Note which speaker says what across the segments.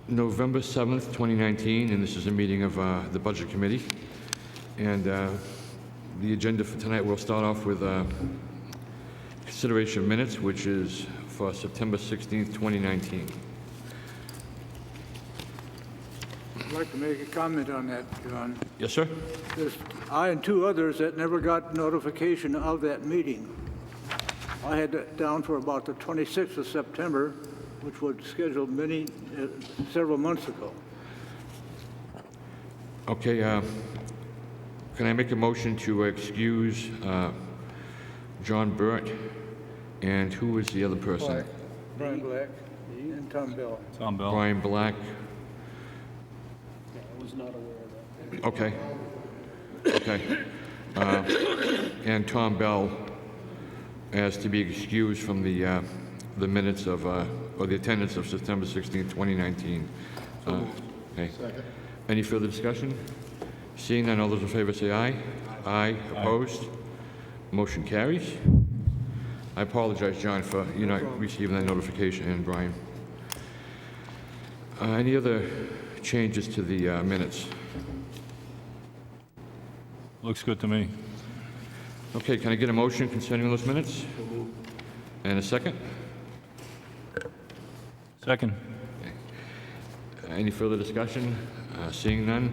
Speaker 1: November 7th, 2019, and this is a meeting of the Budget Committee. And the agenda for tonight, we'll start off with consideration of minutes, which is for September 16th, 2019.
Speaker 2: I'd like to make a comment on that, John.
Speaker 1: Yes, sir?
Speaker 2: There's I and two others that never got notification of that meeting. I had it down for about the 26th of September, which was scheduled several months ago.
Speaker 1: Okay, can I make a motion to excuse John Burt, and who was the other person?
Speaker 2: Brian Black and Tom Bell.
Speaker 3: Tom Bell.
Speaker 1: Brian Black.
Speaker 4: I was not aware of that.
Speaker 1: Okay. Okay. And Tom Bell as to be excused from the minutes of, or the attendance of September 16th, 2019. Okay. Any further discussion? Seeing none, all those in favor say aye. Aye. Opposed? Motion carries. I apologize, John, for you not receiving that notification, and Brian. Any other changes to the minutes?
Speaker 3: Looks good to me.
Speaker 1: Okay, can I get a motion concerning those minutes? And a second?
Speaker 3: Second.
Speaker 1: Any further discussion? Seeing none.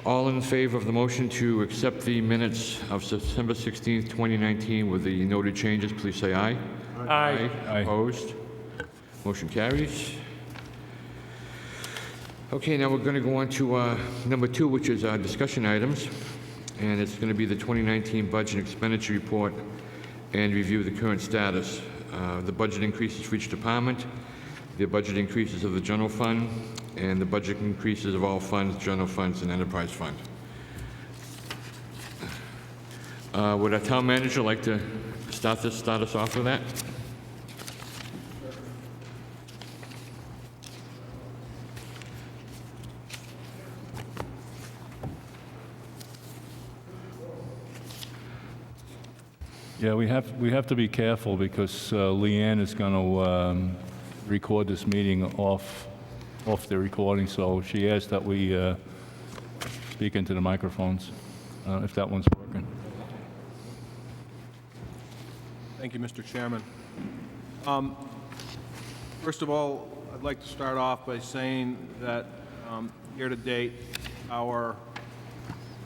Speaker 1: All in favor of the motion to accept the minutes of September 16th, 2019 with the noted changes, please say aye.
Speaker 3: Aye. Aye.
Speaker 1: Opposed? Motion carries. Okay, now we're going to go on to number 2, which is discussion items. And it's going to be the 2019 budget expenditure report and review the current status. The budget increases for each department, the budget increases of the general fund, and the budget increases of all funds, general funds, and enterprise fund. Would our town manager like to start us off with that?
Speaker 3: Yeah, we have to be careful because Leanne is going to record this meeting off the recording, so she asked that we speak into the microphones, if that one's working.
Speaker 5: Thank you, Mr. Chairman. First of all, I'd like to start off by saying that year to date, our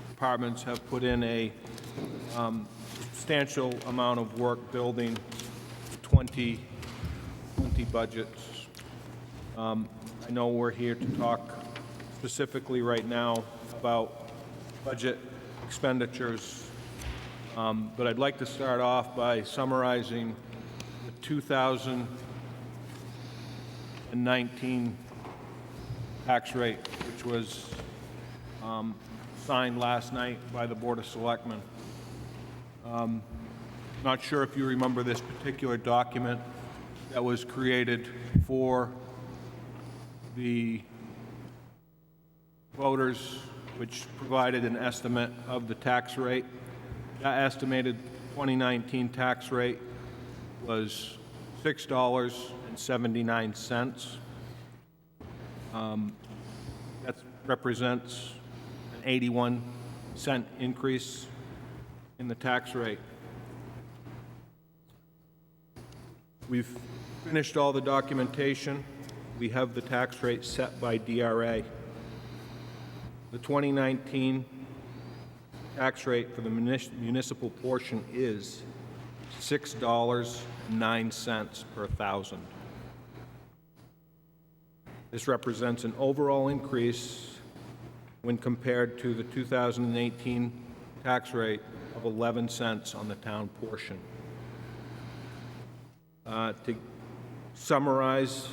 Speaker 5: departments have put in a substantial amount of work building 20 budgets. I know we're here to talk specifically right now about budget expenditures, but I'd like to start off by summarizing the 2019 tax rate, which was signed last night by the Board of Selectmen. Not sure if you remember this particular document that was created for the voters, which provided an estimate of the tax rate. That estimated 2019 tax rate was $6.79. That represents an 81-cent increase in the tax rate. We've finished all the documentation. We have the tax rate set by DRA. The 2019 tax rate for the municipal portion is $6.09 per thousand. This represents an overall increase when compared to the 2018 tax rate of 11 cents on the town portion. To summarize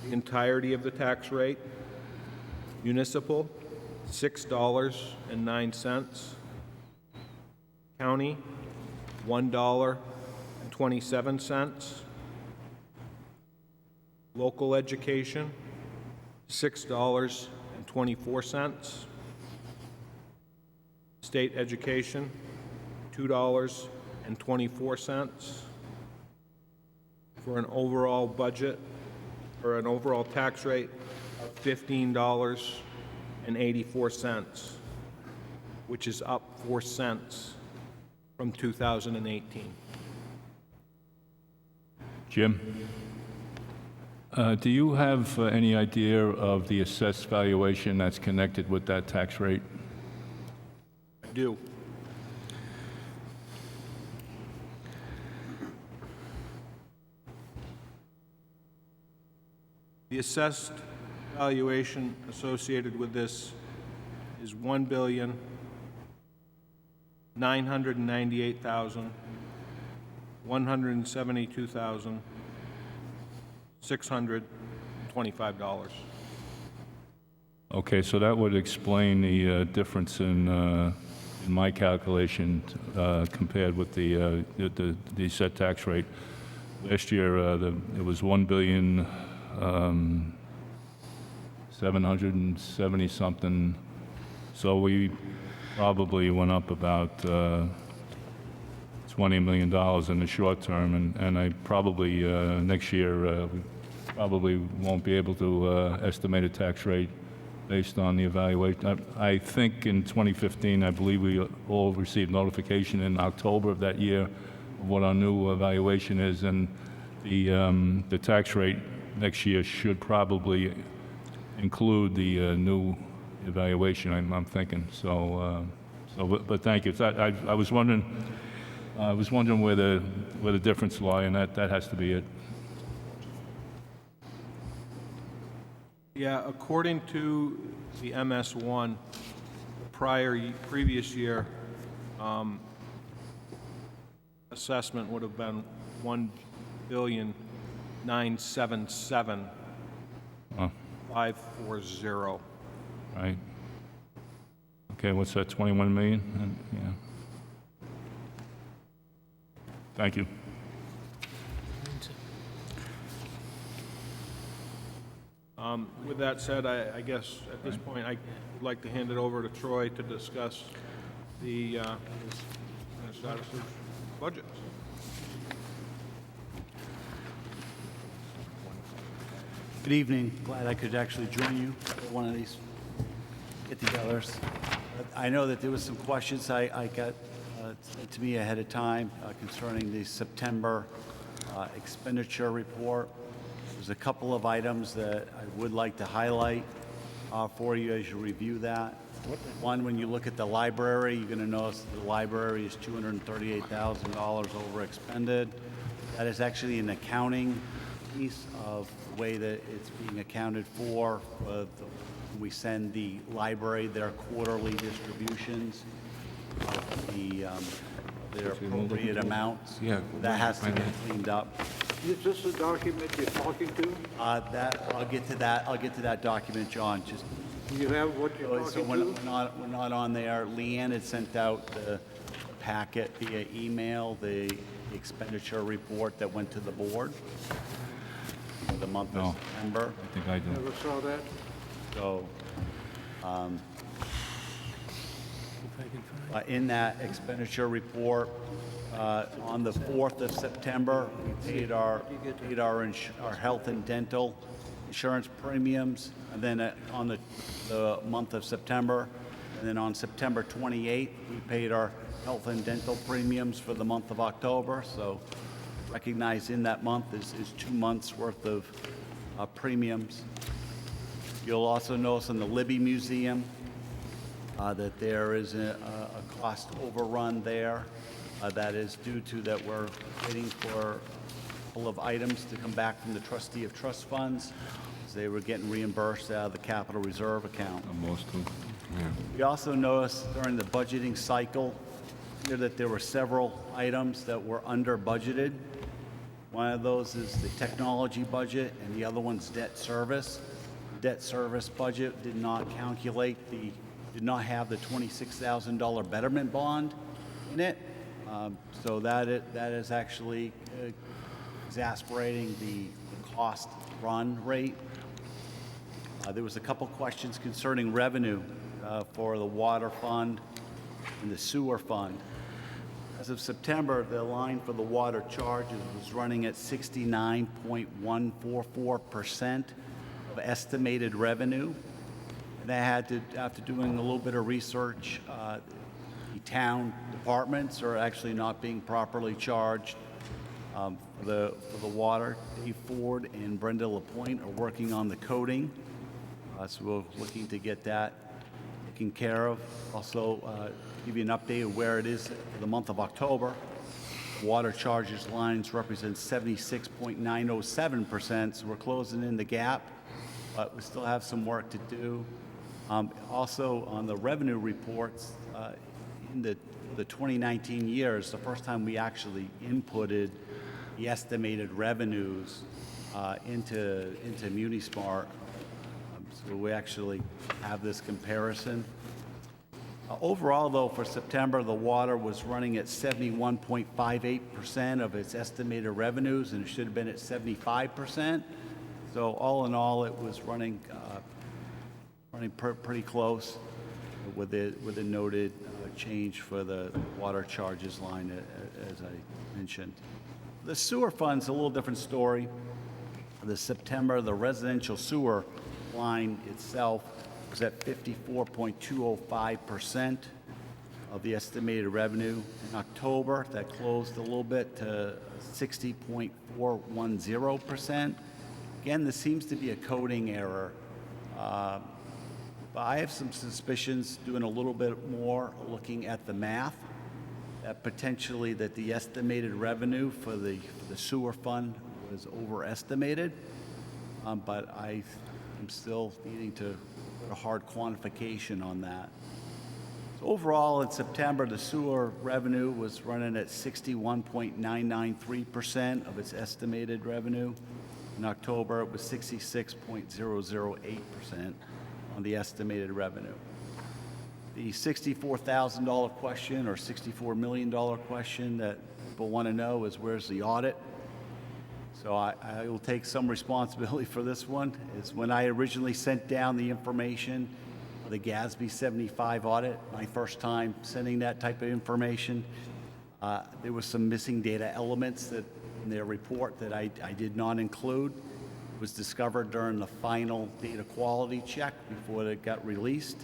Speaker 5: the entirety of the tax rate, municipal, $6.09, county, $1.27, local education, $6.24, state education, $2.24, for an overall budget, or an overall tax rate of $15.84, which is up 4 cents from 2018.
Speaker 3: Jim? Do you have any idea of the assessed valuation that's connected with that tax rate?
Speaker 5: I do. The assessed valuation associated with this is $1,998,172,625.
Speaker 3: Okay, so that would explain the difference in my calculation compared with the set tax rate. Last year, it was 1,770 something. So we probably went up about $20 million in the short term, and I probably next year we probably won't be able to estimate a tax rate based on the evaluation. I think in 2015, I believe we all received notification in October of that year of what our new evaluation is, and the tax rate next year should probably include the new evaluation, I'm thinking. But thank you. I was wondering where the difference lie, and that has to be it.
Speaker 5: Yeah, according to the MS1, previous year assessment would have been $1,977,540.
Speaker 3: Right. Okay, what's that, 21 million? Yeah. Thank you.
Speaker 5: With that said, I guess at this point, I would like to hand it over to Troy to discuss the status of budget.
Speaker 6: Good evening. Glad I could actually join you for one of these get-togethers. I know that there was some questions I got to me ahead of time concerning the September expenditure report. There's a couple of items that I would like to highlight for you as you review that. One, when you look at the library, you're going to notice that the library is $238,000 over expended. That is actually an accounting piece of the way that it's being accounted for. We send the library their quarterly distributions of their appropriate amounts.
Speaker 1: Yeah.
Speaker 6: That has to get cleaned up.
Speaker 2: Is this the document you're talking to?
Speaker 6: I'll get to that document, John. Just
Speaker 2: Do you have what you're
Speaker 6: so
Speaker 2: talking to?
Speaker 6: we're not on there. Leanne had sent out the packet via email, the expenditure report that went to the board for the month of
Speaker 3: No.
Speaker 6: September.
Speaker 3: I think I do.
Speaker 2: Never saw that.
Speaker 6: So, in that expenditure report, on the 4th of September, we paid our health and dental insurance premiums, and then on the month of September, and then on September 28th, we paid our health and dental premiums for the month of October. So, recognized in that month is 2 months worth of premiums. You'll also notice in the Libby Museum that there is a cost overrun there. That is due to that we're waiting for a couple of items to come back from the trustee of trust funds, as they were getting reimbursed out of the capital reserve account.
Speaker 3: Mostly.
Speaker 6: We also noticed during the budgeting cycle here that there were several items that were under budgeted. One of those is the technology budget, and the other one's debt service. Debt service budget did not have the $26,000 betterment bond in it. So that is actually exasperating the cost run rate. There was a couple questions concerning revenue for the water fund and the sewer fund. As of September, the line for the water charges was running at 69.144% of estimated revenue. And after doing a little bit of research, the town departments are actually not being properly charged for the water. Dave Ford and Brenda Lapointe are working on the coding, so we're looking to get that taken care of. Also, give you an update of where it is for the month of October. Water charges lines represent 76.907%, so we're closing in the gap, but we still have some work to do. Also, on the revenue reports, in the 2019 years, the first time we actually inputted the estimated revenues into MuniSmart, so we actually have this comparison. Overall, though, for September, the water was running at 71.58% of its estimated revenues, and it should have been at 75%. So all in all, it was running pretty close with a noted change for the water charges line, as I mentioned. The sewer fund's a little different story. The September, the residential sewer line itself was at 54.205% of the estimated revenue. In October, that closed a little bit to 60.410%. Again, this seems to be a coding error. But I have some suspicions, doing a little bit more, looking at the math, that potentially that the estimated revenue for the sewer fund was overestimated. But I am still needing to put a hard quantification on that. So overall, in September, the sewer revenue was running at 61.993% of its estimated revenue. In October, it was 66.008% on the estimated revenue. The $64,000 question or $64 million question that people want to know is, where's the audit? So I will take some responsibility for this one. Is when I originally sent down the information for the GASB 75 audit, my first time sending that type of information, there was some missing data elements that in their report that I did not include. It was discovered during the final data quality check before it got released.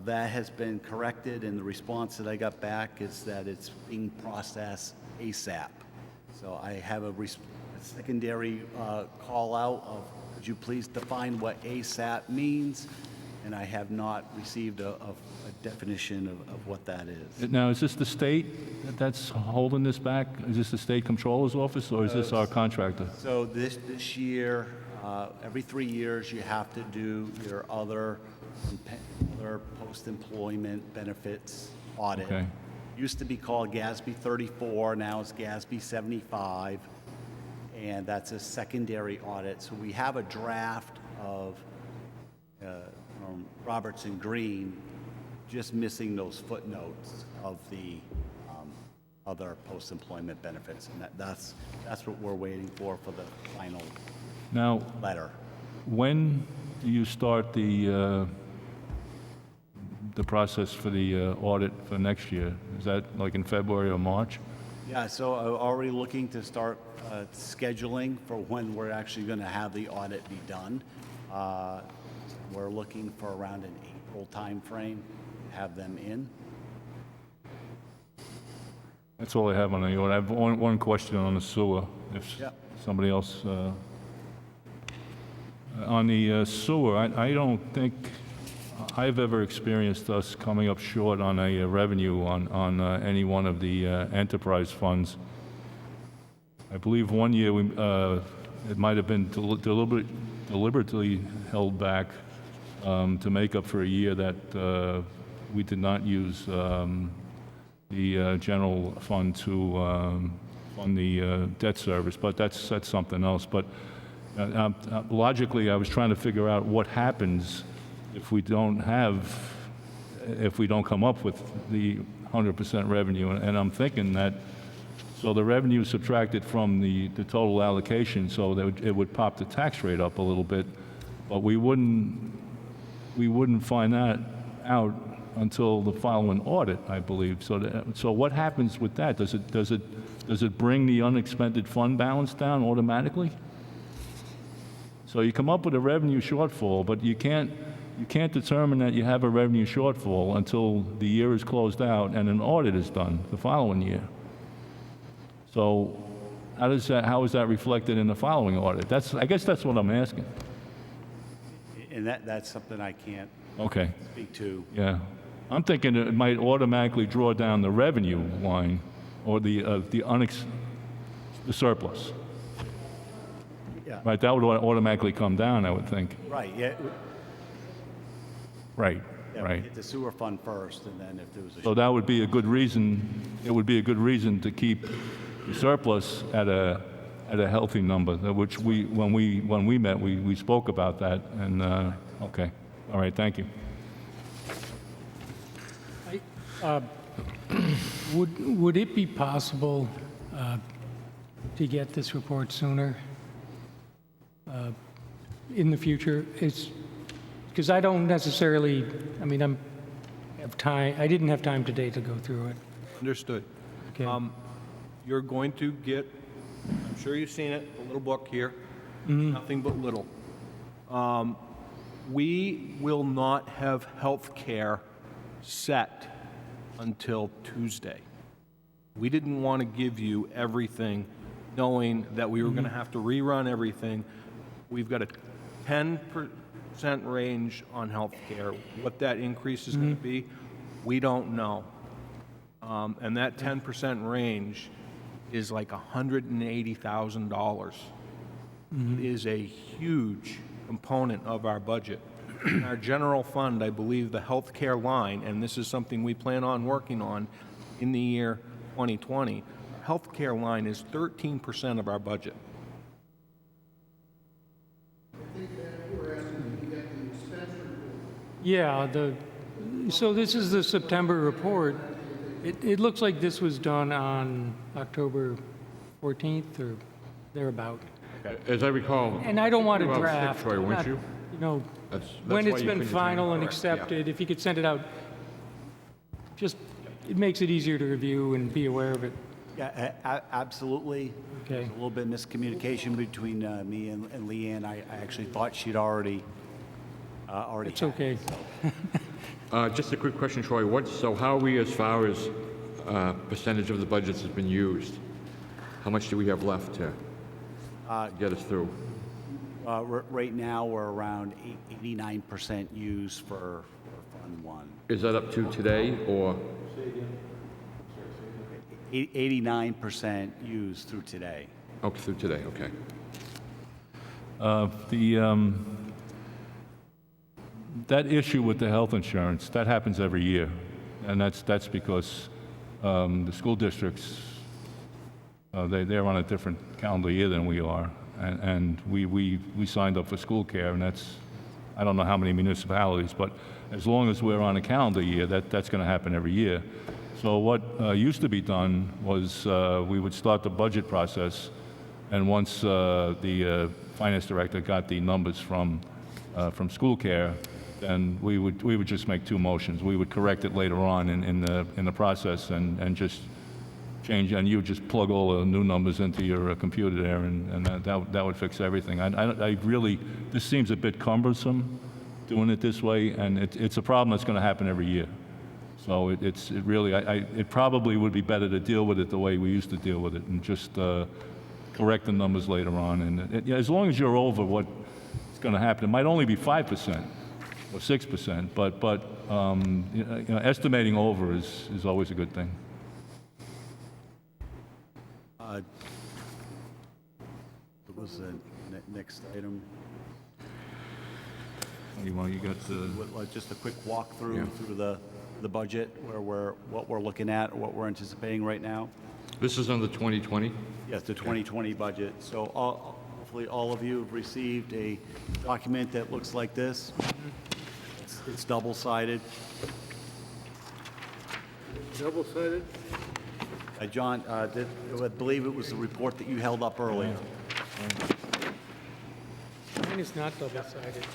Speaker 6: That has been corrected, and the response that I got back is that it's being processed ASAP. So I have a secondary call out of, could you please define what ASAP means? And I have not received a definition of what that is.
Speaker 3: Now, is this the state that's holding this back? Is this the state comptroller's office, or is this our contractor?
Speaker 6: So this year, every 3 years, you have to do your other post-employment benefits audit.
Speaker 3: Okay.
Speaker 6: Used to be called GASB 34, now it's GASB 75, and that's a secondary audit. So we have a draft of Roberts and Green, just missing those footnotes of the other post-employment benefits, and that's what we're waiting for the final
Speaker 3: Now,
Speaker 6: letter.
Speaker 3: when do you start the process for the audit for next year? Is that like in February or March?
Speaker 6: Yeah, so I'm already looking to start scheduling for when we're actually going to have the audit be done. We're looking for around an April timeframe to have them in.
Speaker 3: That's all I have on the audit. I have one question on the sewer, if
Speaker 6: Yeah.
Speaker 3: somebody else... on the sewer, I don't think I've ever experienced us coming up short on a revenue on any one of the enterprise funds. I believe one year it might have been deliberately held back to make up for a year that we did not use the general fund to fund the debt service, but that's something else. But logically, I was trying to figure out what happens if we don't come up with the 100% revenue, and I'm thinking that, so the revenue subtracted from the total allocation, so that it would pop the tax rate up a little bit, but we wouldn't find that out until the following audit, I believe. So what happens with that? Does it bring the unexpended fund balance down automatically? So you come up with a revenue shortfall, but you can't determine that you have a revenue shortfall until the year is closed out and an audit is done the following year. So how is that reflected in the following audit? I guess that's what I'm asking.
Speaker 6: And that's something I can't
Speaker 3: Okay,
Speaker 6: speak to.
Speaker 3: yeah. I'm thinking it might automatically draw down the revenue line or the surplus.
Speaker 6: Yeah.
Speaker 3: Right, that would automatically come down, I would think.
Speaker 6: Right, yeah.
Speaker 3: Right,
Speaker 6: Yeah, we
Speaker 3: right.
Speaker 6: hit the sewer fund first, and then if there was a...
Speaker 3: So that would be a good reason, it would be a good reason to keep the surplus at a healthy number, which when we met, we spoke about that, and, okay. All right, thank you.
Speaker 4: Would it be possible to get this report sooner in the future? It's because I don't necessarily, I mean, I didn't have time today to go through it.
Speaker 5: Understood.
Speaker 4: Okay.
Speaker 5: You're going to get, I'm sure you've seen it, a little book here, nothing but little. We will not have health care set until Tuesday. We didn't want to give you everything knowing that we were going to have to rerun everything. We've got a 10% range on health care. What that increase is going to be, we don't know. And that 10% range is like $180,000. It is a huge component of our budget. In our general fund, I believe the health care line, and this is something we plan on working on in the year 2020, our health care line is 13% of our budget.
Speaker 4: Yeah, so this is the September report. It looks like this was done on October 14th or thereabout.
Speaker 1: As I recall.
Speaker 4: And I don't want to
Speaker 1: Well,
Speaker 4: draft.
Speaker 1: Troy, weren't
Speaker 4: not-
Speaker 1: you?
Speaker 4: You know,
Speaker 1: That's
Speaker 4: when
Speaker 1: why
Speaker 4: it's
Speaker 1: you
Speaker 4: been
Speaker 1: couldn't
Speaker 4: final and
Speaker 1: attend. Correct, yeah.
Speaker 4: accepted, if you could send it out, just, it makes it easier to review and be aware of it.
Speaker 6: Yeah, absolutely.
Speaker 4: Okay.
Speaker 6: There's a little bit of miscommunication between me and Leanne. I actually thought she'd already
Speaker 4: It's
Speaker 6: had it.
Speaker 4: okay.
Speaker 1: Just a quick question, Troy. So how are we as far as percentage of the budgets has been used? How much do we have left to get us through?
Speaker 6: Right now, we're around 89% used for Fund 1.
Speaker 1: Is that up to today, or?
Speaker 6: 89% used through today.
Speaker 1: Oh, through today, okay.
Speaker 3: That issue with the health insurance, that happens every year. And that's because the school districts, they're on a different calendar year than we are. And we signed up for school care, and that's, I don't know how many municipalities, but as long as we're on a calendar year, that's going to happen every year. So what used to be done was we would start the budget process, and once the finance director got the numbers from school care, then we would just make two motions. We would correct it later on in the process and just change, and you would just plug all the new numbers into your computer there, and that would fix everything. I really, this seems a bit cumbersome doing it this way, and it's a problem that's going to happen every year. So it probably would be better to deal with it the way we used to deal with it, and just correct the numbers later on. And as long as you're over what's going to happen, it might only be 5% or 6%, but estimating over is always a good thing.
Speaker 6: What was the next item?
Speaker 3: You got the.
Speaker 6: Just a quick walkthrough through the budget, what we're looking at, what we're anticipating right now.
Speaker 1: This is on the 2020?
Speaker 6: Yes, the 2020 budget. So hopefully all of you have received a document that looks like this. It's double-sided.
Speaker 2: Double-sided?
Speaker 6: John, I believe it was the report that you held up earlier.
Speaker 4: Mine is not double-sided.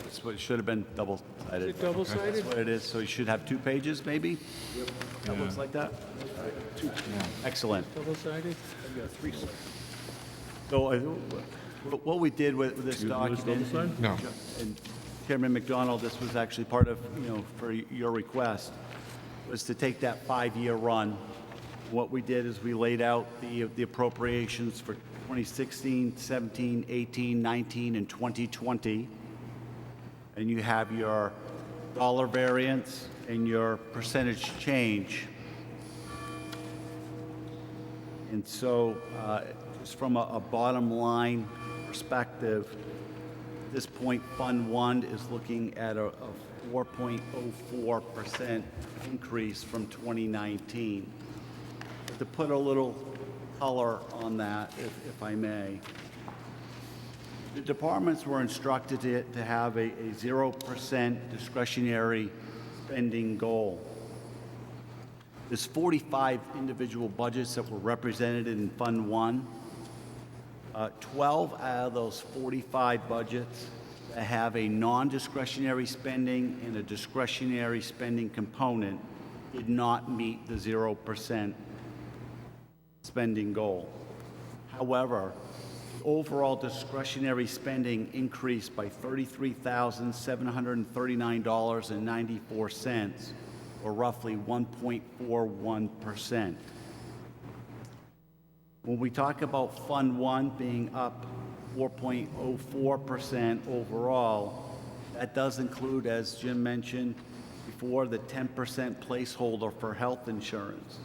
Speaker 6: That's what it should have been, double-sided.
Speaker 4: Is it double-sided?
Speaker 6: That's what it is. So you should have 2 pages, maybe? That looks like that? Excellent.
Speaker 4: Double-sided?
Speaker 6: So What we did with this document,
Speaker 1: No.
Speaker 6: and Chairman McDonald, this was actually part of, for your request, was to take that 5-year run. What we did is we laid out the appropriations for 2016, 17, 18, 19, and 2020. And you have your dollar variance and your percentage change. And so, just from a bottom line perspective, at this point, Fund 1 is looking at a 4.04% increase from 2019. To put a little color on that, if I may, the departments were instructed to have a 0% discretionary spending goal. There's 45 individual budgets that were represented in Fund 1. 12 out of those 45 budgets that have a non-discretionary spending and a discretionary spending component did not meet the 0% spending goal. However, the overall discretionary spending increased by $33,739.94, or roughly 1.41%. When we talk about Fund 1 being up 4.04% overall, that does include, as Jim mentioned before, the 10% placeholder for health insurance,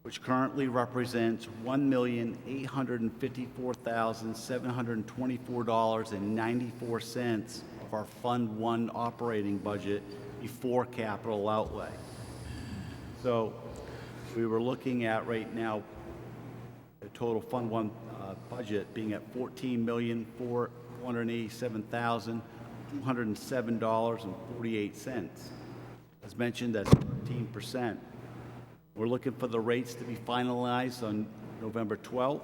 Speaker 6: which currently represents $1,854,724.94 of our Fund 1 operating budget before capital outlay. So we were looking at right now the total Fund 1 budget being at $14,487,207.48. As mentioned, that's 13%. We're looking for the rates to be finalized on November 12th.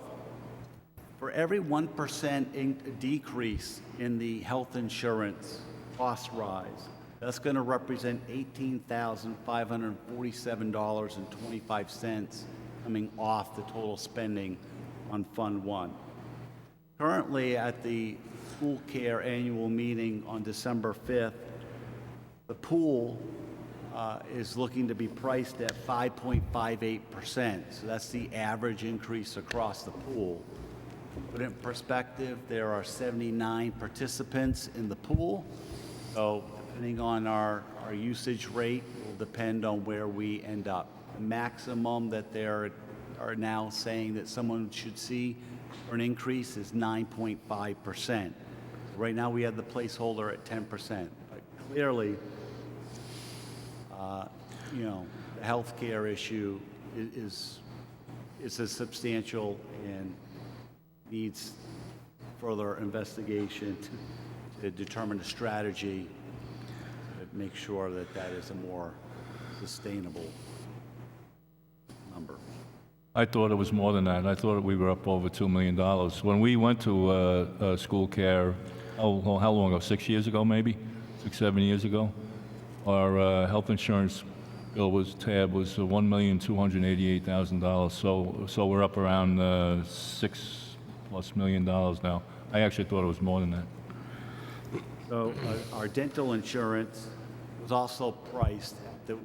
Speaker 6: For every 1% decrease in the health insurance cost rise, that's going to represent $18,547.25 coming off the total spending on Fund 1. Currently, at the school care annual meeting on December 5th, the pool is looking to be priced at 5.58%. So that's the average increase across the pool. Put it in perspective, there are 79 participants in the pool. So depending on our usage rate will depend on where we end up. The maximum that they are now saying that someone should see for an increase is 9.5%. Right now we have the placeholder at 10%. But clearly, the healthcare issue is a substantial and needs further investigation to determine a strategy to make sure that that is a more sustainable number.
Speaker 3: I thought it was more than that. I thought we were up over $2 million. When we went to school care, how long ago? 6 years ago, maybe? 6, 7 years ago? Our health insurance bill was $1,288,000. So we're up around $6+ million now. I actually thought it was more than that.
Speaker 6: So our dental insurance was also priced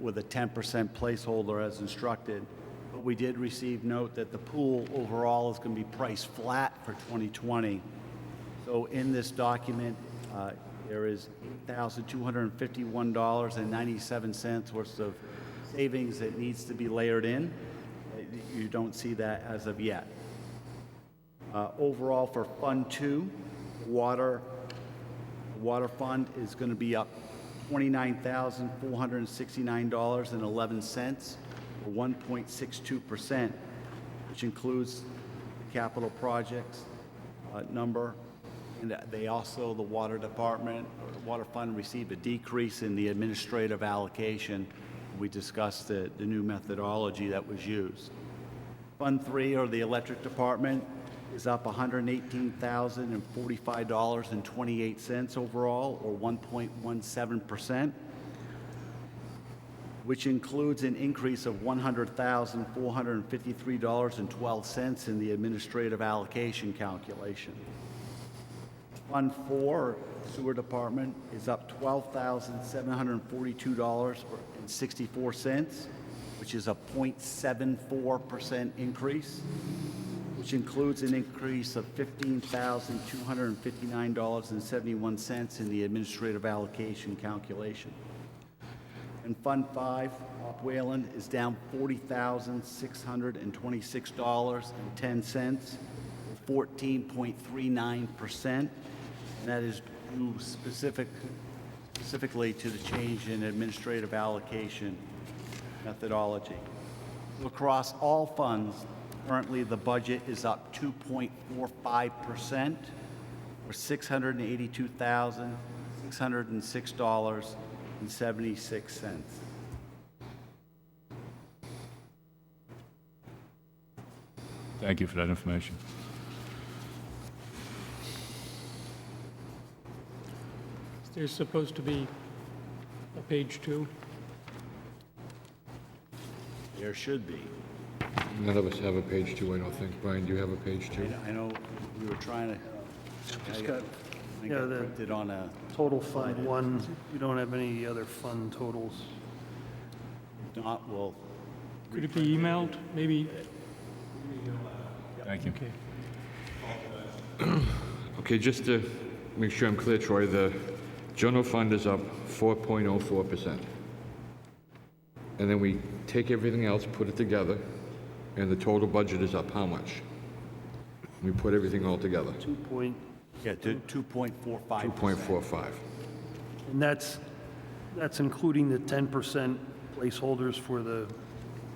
Speaker 6: with a 10% placeholder as instructed. But we did receive note that the pool overall is going to be priced flat for 2020. So in this document, there is $8,251.97 worth of savings that needs to be layered in. You don't see that as of yet. Overall, for Fund 2, the water fund is going to be up $29,469.11, or 1.62%, which includes the capital projects number. And they also, the water department, or the water fund, received a decrease in the administrative allocation. We discussed the new methodology that was used. Fund 3, or the electric department, is up $118,045.28 overall, or 1.17%, which includes an increase of $100,453.12 in the administrative allocation calculation. Fund 4, Sewer Department, is up $12,742.64, which is a 0.74% increase, which includes an increase of $15,259.71 in the administrative allocation calculation. And Fund 5, Op Wayland, is down $40,626.10, 14.39%, and that is due specifically to the change in administrative allocation methodology. Across all funds, currently the budget is up 2.45%, or $682,606.76.
Speaker 3: Thank you for that information.
Speaker 4: There's supposed to be a page 2.
Speaker 6: There should be.
Speaker 1: None of us have a page 2, I don't think. Brian, do you have a page 2?
Speaker 6: I know we were trying to, I got
Speaker 7: the
Speaker 6: printed on a,
Speaker 7: total Fund 1, you don't have any other fund totals.
Speaker 6: not, well,
Speaker 4: Could it be emailed? Maybe,
Speaker 3: Thank you.
Speaker 4: okay.
Speaker 1: Okay, just to make sure I'm clear, Troy, the general fund is up 4.04%. And then we take everything else, put it together, and the total budget is up how much? We put everything all together,
Speaker 7: 2 point,
Speaker 6: yeah, to 2.45%.
Speaker 1: 2.45.
Speaker 7: and that's including the 10% placeholders for the,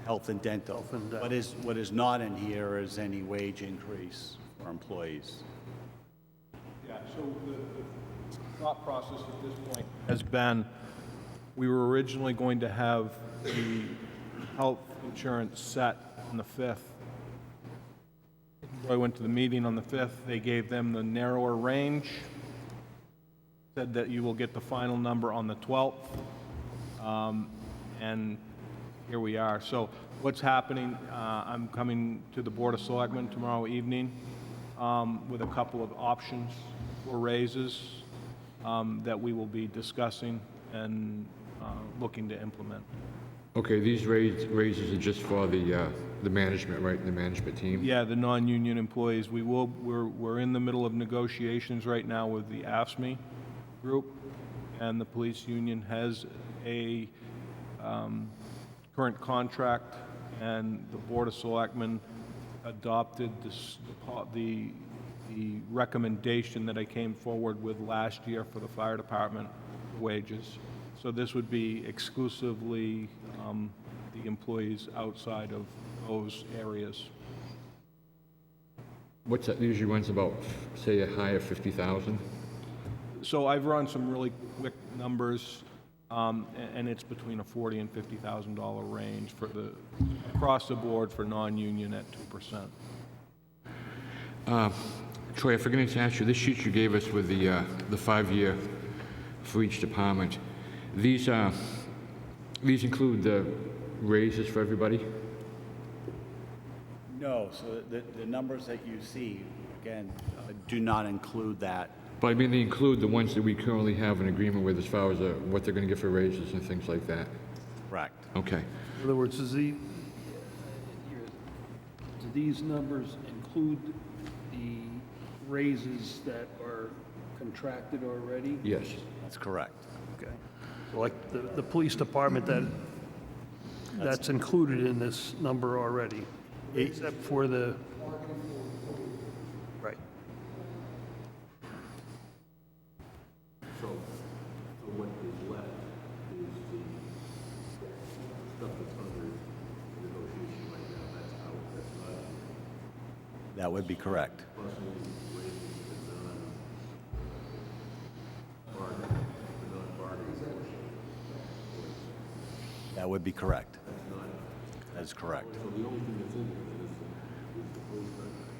Speaker 6: Health and dental.
Speaker 7: Health and dental.
Speaker 6: What is not in here is any wage increase for employees.
Speaker 5: Yeah, so the thought process at this point has been, we were originally going to have the health insurance set on the 5th. I went to the meeting on the 5th, they gave them the narrower range, said that you will get the final number on the 12th, and here we are. So what's happening, I'm coming to the Board of Selectmen tomorrow evening with a couple of options for raises that we will be discussing and looking to implement.
Speaker 1: Okay, these raises are just for the management, right, the management team?
Speaker 5: Yeah, the non-union employees, we're in the middle of negotiations right now with the AFSCME group, and the police union has a current contract, and the Board of Selectmen adopted the recommendation that I came forward with last year for the fire department wages. So this would be exclusively the employees outside of those areas.
Speaker 1: What's that, usually runs about, say, a high of 50,000?
Speaker 5: So I've run some really quick numbers, and it's between a $40,000 and $50,000 range for across the board for non-union at 2%.
Speaker 1: Troy, I forgot to ask you, this sheet you gave us with the 5-year for each department, these include the raises for everybody?
Speaker 6: No, so the numbers that you see, again, do not include that.
Speaker 1: But I mean, they include the ones that we currently have an agreement with as far as what they're going to get for raises and things like that?
Speaker 6: Correct.
Speaker 1: Okay.
Speaker 7: in other words, do these numbers include the raises that are contracted already?
Speaker 1: Yes.
Speaker 6: That's correct.
Speaker 7: Okay. So like the police department, that's included in this number already, except for the, right.
Speaker 8: So what is left is the stuff that's under negotiation right now, that's out, that's not,
Speaker 6: That would be correct.
Speaker 8: plus any raises the non-bargaining portion.
Speaker 6: That would be correct. That is correct.
Speaker 8: So the only thing that's in there then is the police department.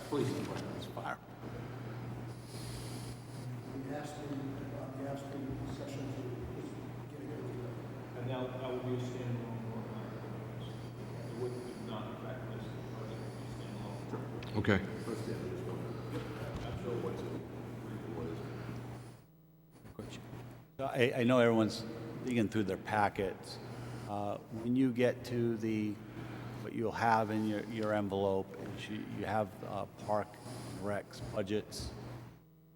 Speaker 8: Police department.
Speaker 6: It's fire.
Speaker 5: And that would be a standalone warrant article. It would not affect this budget, it would be standalone.
Speaker 1: Okay.
Speaker 8: First, yeah, there's no
Speaker 6: I know everyone's digging through their packets. When you get to what you'll have in your envelope, is you have Park and Rec's budgets.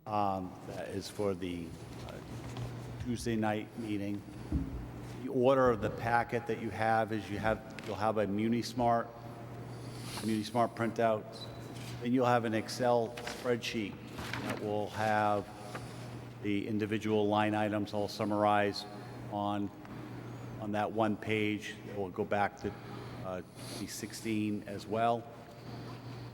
Speaker 6: That is for the Tuesday night meeting. The order of the packet that you have is you'll have a MuniSmart printout, and you'll have an Excel spreadsheet that will have the individual line items all summarized on that one page. It will go back to P16 as well.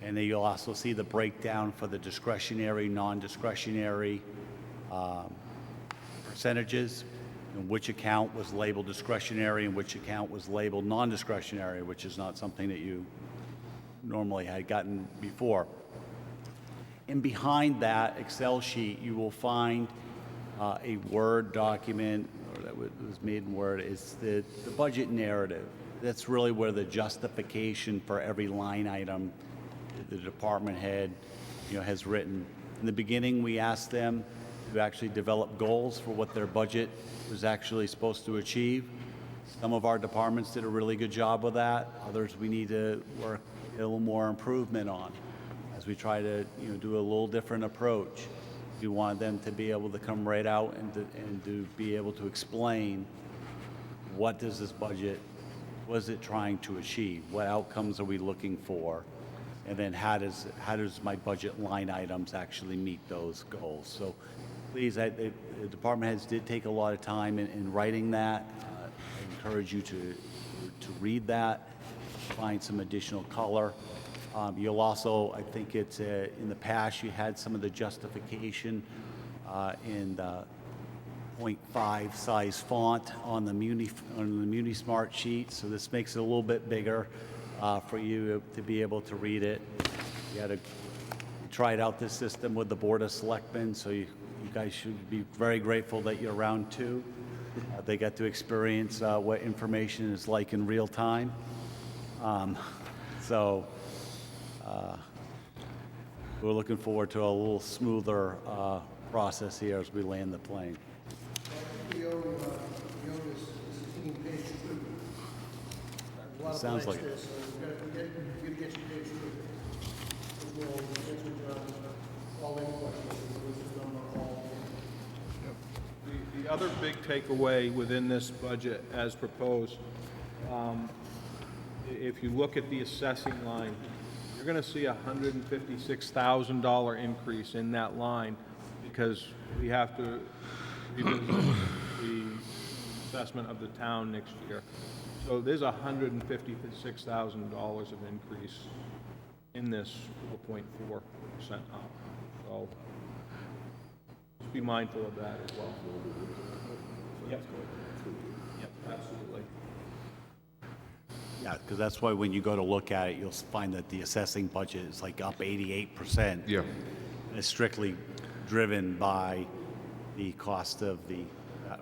Speaker 6: And then you'll also see the breakdown for the discretionary, non-discretionary percentages, and which account was labeled discretionary and which account was labeled non-discretionary, which is not something that you normally had gotten before. And behind that Excel sheet, you will find a Word document, or that was made in Word. It's the budget narrative. That's really where the justification for every line item the department head, has written. In the beginning, we asked them to actually develop goals for what their budget was actually supposed to achieve. Some of our departments did a really good job with that. Others we need to work a little more improvement on as we try to do a little different approach. We wanted them to be able to come right out and to be able to explain what does this budget, what is it trying to achieve? What outcomes are we looking for? And then how does my budget line items actually meet those goals? So please, the department heads did take a lot of time in writing that. I encourage you to read that, find some additional color. You'll also, I think it's in the past, you had some of the justification in the 0.5 size font on the MuniSmart sheet. So this makes it a little bit bigger for you to be able to read it. You tried out this system with the Board of Selectmen, so you guys should be very grateful that you're around too. They got to experience what information is like in real time. So we're looking forward to a little smoother process here as we land the plane. Sounds like it.
Speaker 5: The other big takeaway within this budget as proposed, if you look at the assessing line, you're going to see a $156,000 increase in that line because we have to revisit the assessment of the town next year. So there's $156,000 of increase in this 4.4% up. So just be mindful of that as well. Yep. Yep, absolutely.
Speaker 6: Yeah, because that's why when you go to look at it, you'll find that the assessing budget is like up 88%.
Speaker 1: Yeah.
Speaker 6: And it's strictly driven by the cost of the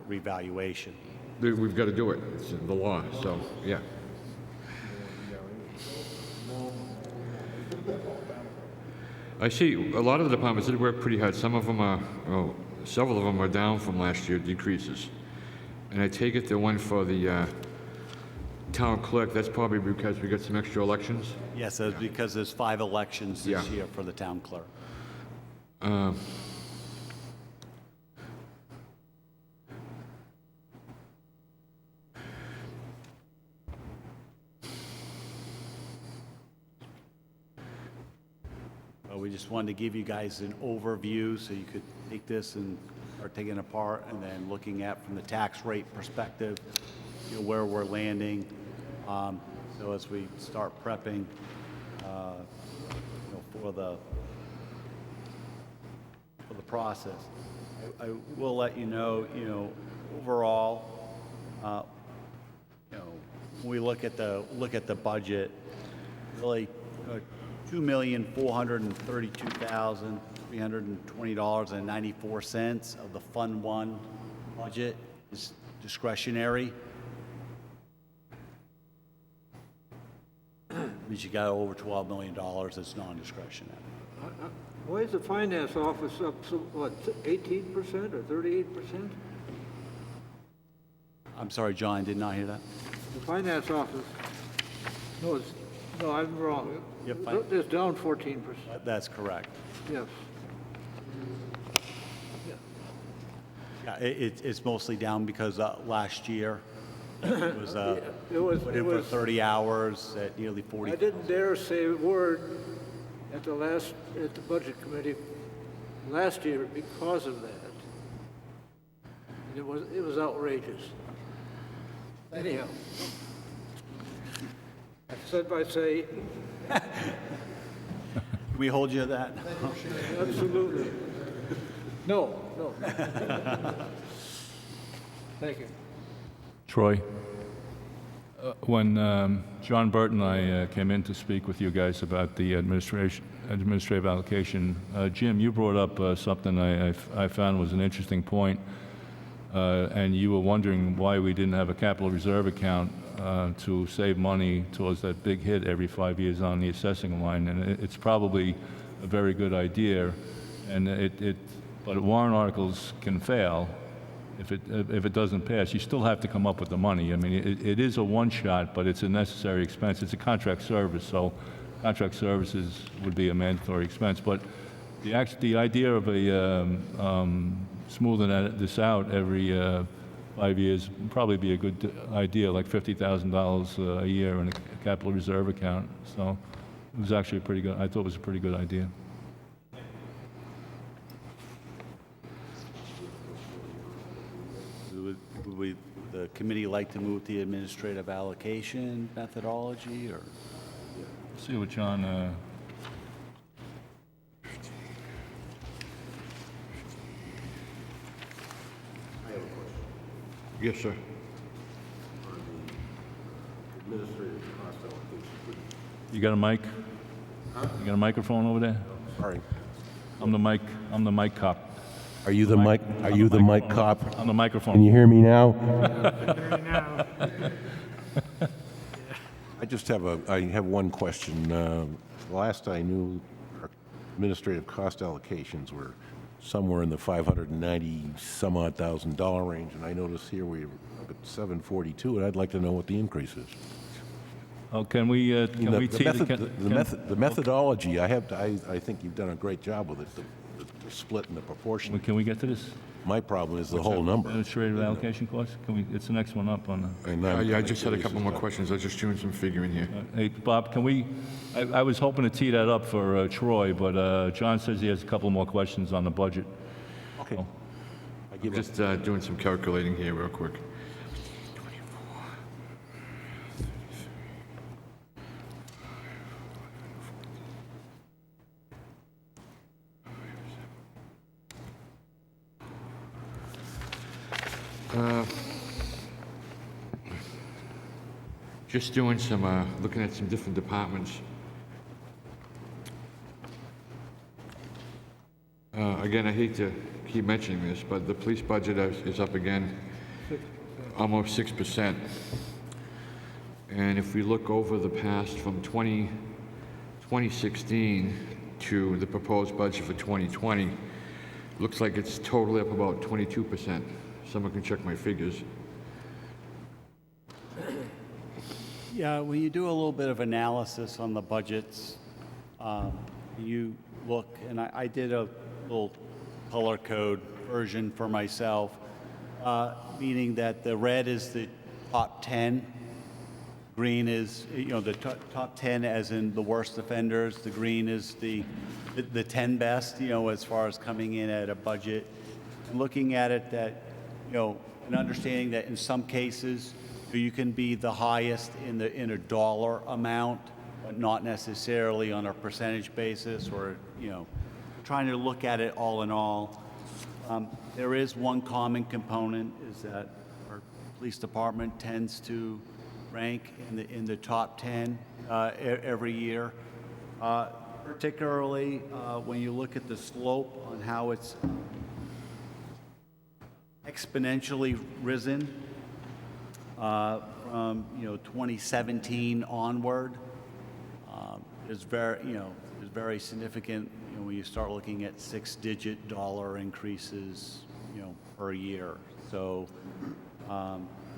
Speaker 6: revaluation.
Speaker 1: We've got to do it. It's in the law, so, yeah. I see a lot of the departments did work pretty hard. Some of them are, several of them are down from last year, decreases. And I take it the one for the town clerk, that's probably because we got some extra elections?
Speaker 6: Yes, it's because there's 5 elections this
Speaker 1: Yeah.
Speaker 6: year for the town clerk. We just wanted to give you guys an overview so you could take this and start taking it apart and then looking at from the tax rate perspective, where we're landing. So as we start prepping for the process, I will let you know, overall, when we look at the budget, really. $2,432,320.94 of the Fund 1 budget is discretionary. Means you got over $12 million that's non-discretionary.
Speaker 2: Why is the finance office up, 18% or 38%?
Speaker 6: I'm sorry, John, I did not hear that.
Speaker 2: The finance office, no, I'm wrong.
Speaker 6: Yep, fine.
Speaker 2: It's down 14%,
Speaker 6: That's correct.
Speaker 2: yes.
Speaker 6: Yeah, it's mostly down because last year it was put in for 30 hours at nearly 40.
Speaker 2: I didn't dare say a word at the budget committee last year because of that. It was outrageous. Anyhow, I said by say,
Speaker 6: Can we hold you to that?
Speaker 2: absolutely. No. Thank you.
Speaker 3: Troy, when John Burt and I came in to speak with you guys about the administrative allocation, Jim, you brought up something I found was an interesting point, and you were wondering why we didn't have a capital reserve account to save money towards that big hit every 5 years on the assessing line, and it's probably a very good idea, and but warrant articles can fail. If it doesn't pass, you still have to come up with the money. I mean, it is a one-shot, but it's a necessary expense. It's a contract service, so contract services would be a mandatory expense. But the idea of smoothing this out every 5 years would probably be a good idea, like $50,000 a year in a capital reserve account. So it was actually pretty good. I thought it was a pretty good idea.
Speaker 6: Would the committee like to move the administrative allocation methodology, or?
Speaker 3: See what John.
Speaker 1: Yes, sir.
Speaker 8: Administrative cost allocation,
Speaker 3: You got a mic? You got a microphone over there?
Speaker 8: sorry.
Speaker 3: I'm the mic cop.
Speaker 8: Are you the mic, are you the mic cop?
Speaker 3: I'm the microphone.
Speaker 8: Can you hear me now?
Speaker 4: Now,
Speaker 8: I have one question. Last I knew, our administrative cost allocations were somewhere in the $590 some odd thousand range, and I notice here we're up at 742, and I'd like to know what the increase is.
Speaker 3: Oh, can we
Speaker 8: The methodology, I think you've done a great job with it, the split and the proportion.
Speaker 3: Can we get to this?
Speaker 8: My problem is the whole number.
Speaker 3: Administrative allocation cost? It's the next one up on the...
Speaker 8: And
Speaker 1: Yeah, I just had a couple more questions. I was just doing some figuring here.
Speaker 3: Hey, Bob, can we, I was hoping to tee that up for Troy, but John says he has a couple more questions on the budget.
Speaker 8: Okay.
Speaker 3: Oh.
Speaker 8: I give
Speaker 1: Just doing some calculating here real quick. Just doing some, looking at some different departments. Again, I hate to keep mentioning this, but the police budget is up again, almost 6%. And if we look over the past from 2016 to the proposed budget for 2020, looks like it's totally up about 22%. Someone can check my figures.
Speaker 6: Yeah, when you do a little bit of analysis on the budgets, you look, and I did a little color code version for myself, meaning that the red is the top 10, green is, the top 10 as in the worst offenders, the green is the 10 best, as far as coming in at a budget. And looking at it that, and understanding that in some cases, you can be the highest in a dollar amount, but not necessarily on a percentage basis, or trying to look at it all in all. There is one common component, is that our police department tends to rank in the top 10 every year. Particularly when you look at the slope on how it's exponentially risen. From 2017 onward, is very significant. When you start looking at $6-digit dollar increases, per year. So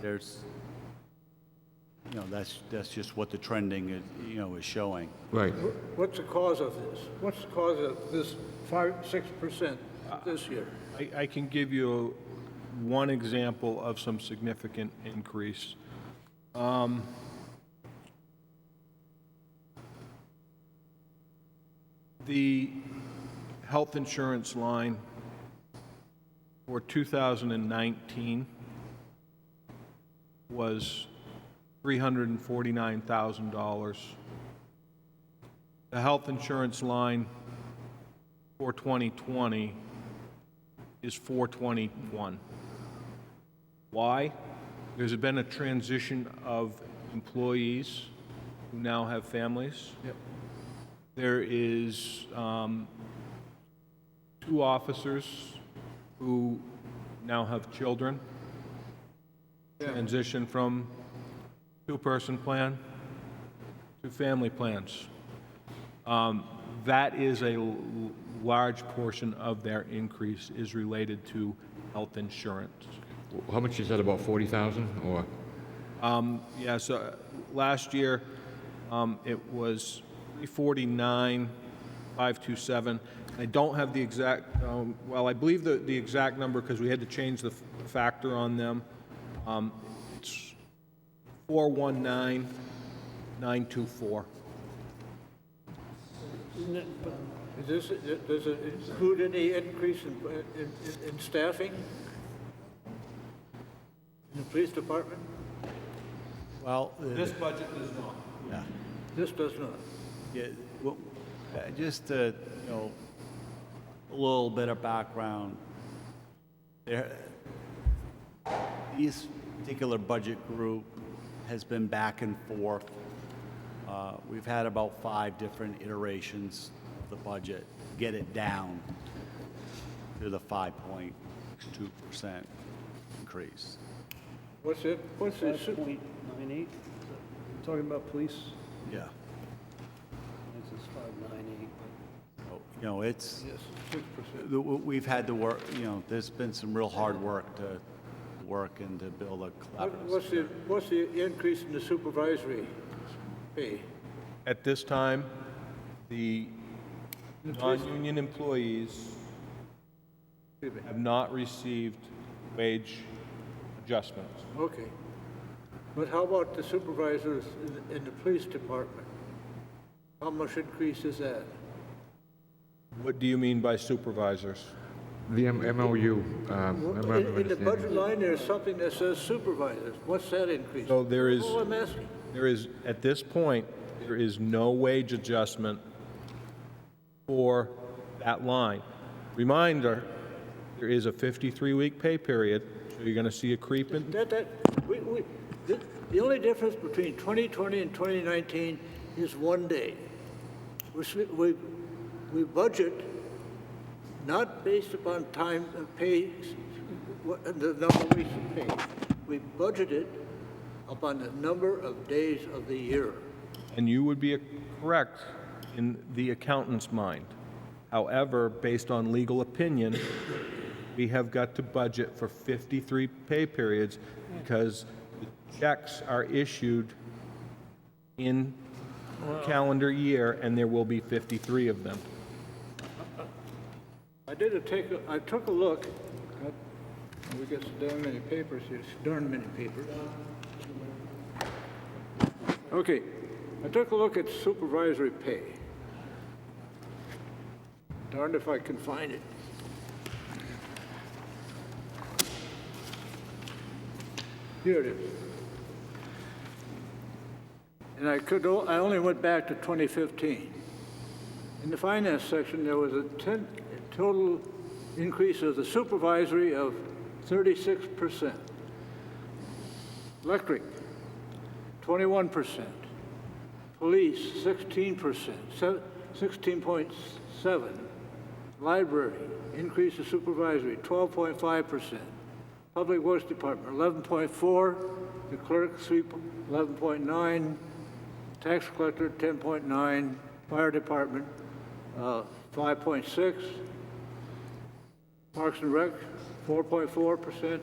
Speaker 6: there's, you know, that's just what the trending is, you know, is showing.
Speaker 1: Right.
Speaker 2: What's the cause of this? What's the cause of this 6% this year?
Speaker 5: I can give you one example of some significant increase. The health insurance line for 2019 was $349,000. The health insurance line for 2020 is $421. Why? There's been a transition of employees who now have families.
Speaker 2: Yep.
Speaker 5: There is 2 officers who now have children. Transition from 2-person plan to family plans. That is a large portion of their increase is related to health insurance.
Speaker 1: How much is that, about 40,000 or?
Speaker 5: Yeah, so last year, it was 349,527. I don't have the exact, well, I believe the exact number because we had to change the factor on them. It's 419,924.
Speaker 2: Does it include any increase in staffing in the police department?
Speaker 6: Well,
Speaker 5: This budget does not.
Speaker 6: yeah.
Speaker 2: This does not.
Speaker 6: Yeah, well, just to, you know, a little bit of background. This particular budget group has been back and forth. We've had about 5 different iterations of the budget to get it down to the 5.2% increase.
Speaker 2: What's the
Speaker 7: 5.98? Talking about police?
Speaker 6: Yeah.
Speaker 7: This is 598.
Speaker 6: So, you know, it's,
Speaker 2: Yes, 6%.
Speaker 6: we've had to work, you know, there's been some real hard work to work and to build a collaborative.
Speaker 2: What's the increase in the supervisory pay?
Speaker 5: At this time, the non-union employees have not received wage adjustments.
Speaker 2: Okay. But how about the supervisors in the police department? How much increase is that?
Speaker 5: What do you mean by supervisors?
Speaker 1: The MOU.
Speaker 2: In the budget line, there's something that says supervisors. What's that increase?
Speaker 5: So there is,
Speaker 2: Oh, I'm asking.
Speaker 5: at this point, there is no wage adjustment for that line. Reminder, there is a 53-week pay period, so you're going to see a creep in.
Speaker 2: The only difference between 2020 and 2019 is 1 day. We budget not based upon time of pay, the number of weeks of pay. We budgeted upon the number of days of the year.
Speaker 5: And you would be correct in the accountant's mind. However, based on legal opinion, we have got to budget for 53 pay periods because the checks are issued in a calendar year, and there will be 53 of them.
Speaker 2: I took a look. We got so darn many papers here, darn many papers. Okay, I took a look at supervisory pay. Darned if I can find it. Here it is. And I only went back to 2015. In the finance section, there was a total increase of the supervisory of 36%. Electric, 21%. Police, 16%, 16.7. Library, increase of supervisory, 12.5%. Public Works Department, 11.4. The clerk, 11.9. Tax collector, 10.9. Fire Department, 5.6. Parks and Rec, 4.4%.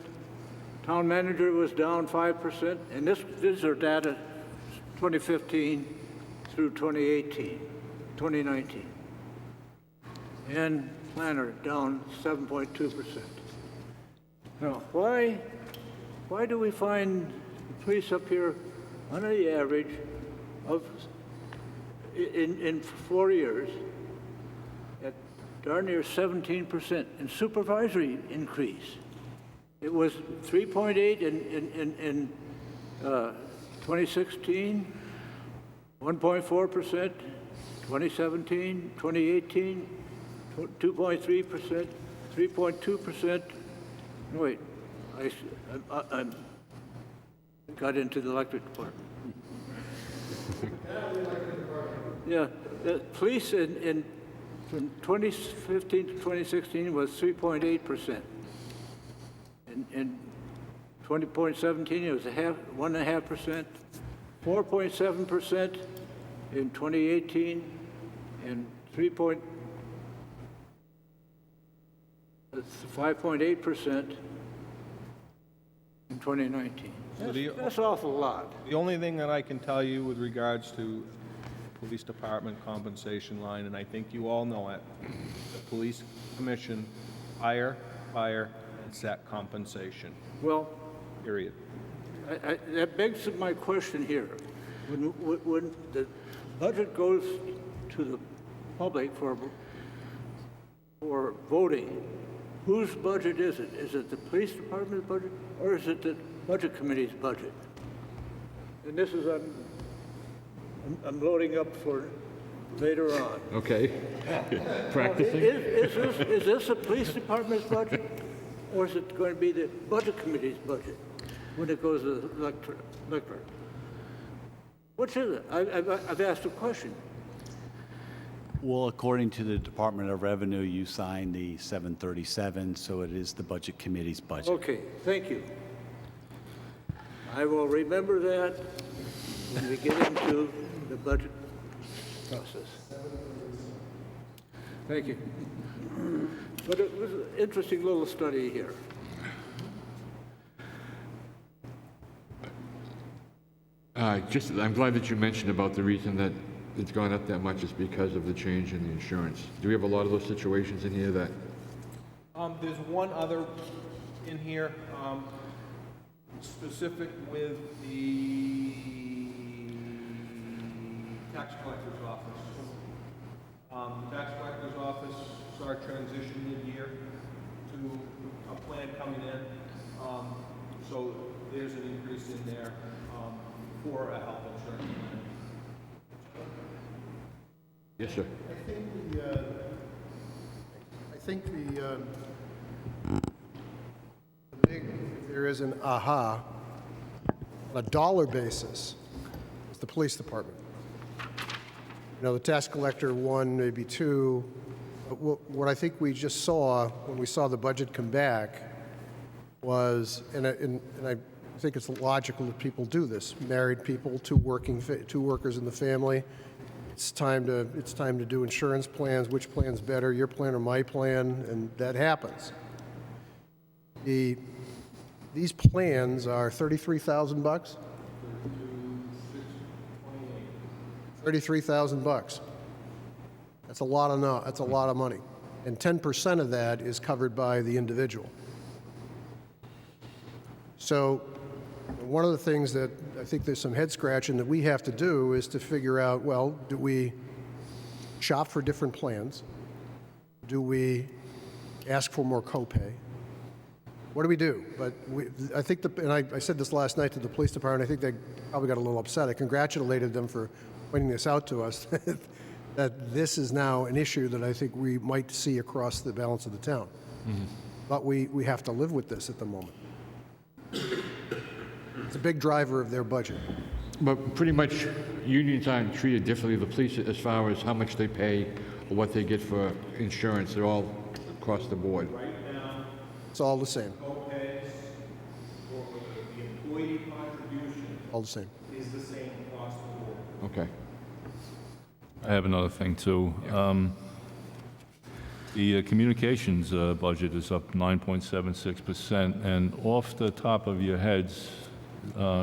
Speaker 2: Town manager was down 5%, and these are data 2015 through 2019. And planner down 7.2%. Now, why do we find the police up here on the average of, in 4 years, at darn near 17% in supervisory increase? It was 3.8 in 2016, 1.4%, 2017, 2018, 2.3%, 3.2%. Wait, I got into the electric department. Yeah, the police from 2015 to 2016 was 3.8%. In 2017, it was 1.5%, 4.7% in 2018, and 5.8% in 2019. That's an awful lot.
Speaker 5: The only thing that I can tell you with regards to police department compensation line, and I think you all know it, the police commission hire, fire, and set compensation,
Speaker 2: Well,
Speaker 5: period.
Speaker 2: that begs my question here. When the budget goes to the public for voting, whose budget is it? Is it the police department's budget, or is it the budget committee's budget? And this is, I'm loading up for later on.
Speaker 1: Okay. Practicing?
Speaker 2: Is this the police department's budget, or is it going to be the budget committee's budget when it goes to the electorate? Which is it? I've asked a question.
Speaker 6: Well, according to the Department of Revenue, you signed the 737, so it is the Budget Committee's budget.
Speaker 2: Okay, thank you. I will remember that when we get into the budget process. Thank you. But it was an interesting little study here.
Speaker 1: I'm glad that you mentioned about the reason that it's gone up that much is because of the change in the insurance. Do we have a lot of those situations in here that,
Speaker 5: There's one other in here, specific with the tax collector's office. The tax collector's office saw a transition mid-year to a plan coming in. So there's an increase in there for a health insurance plan.
Speaker 1: yes, sir?
Speaker 9: I think if there is an aha, on a dollar basis, it's the police department. You know, the tax collector, 1, maybe 2. But what I think we just saw when we saw the budget come back was, and I think it's logical that people do this, married people, two workers in the family. It's time to do insurance plans. Which plan's better, your plan or my plan? And that happens. These plans are $33,000. $33,000. That's a lot of money, and 10% of that is covered by the individual. So, one of the things that I think there's some head scratching that we have to do is to figure out, well, do we shop for different plans? Do we ask for more copay? What do we do? But I think, and I said this last night to the police department, I think they probably got a little upset. I congratulated them for pointing this out to us, that this is now an issue that I think we might see across the balance of the town. Mm-hmm. But we have to live with this at the moment. It's a big driver of their budget.
Speaker 1: But pretty much unions aren't treated differently. The police, as far as how much they pay or what they get for insurance, they're all across the board.
Speaker 9: It's all the same.
Speaker 5: Co-pays or the employee contribution
Speaker 9: All the same.
Speaker 5: is the same across the board.
Speaker 1: Okay.
Speaker 3: I have another thing too. The communications budget is up 9.76%, and off the top of your heads,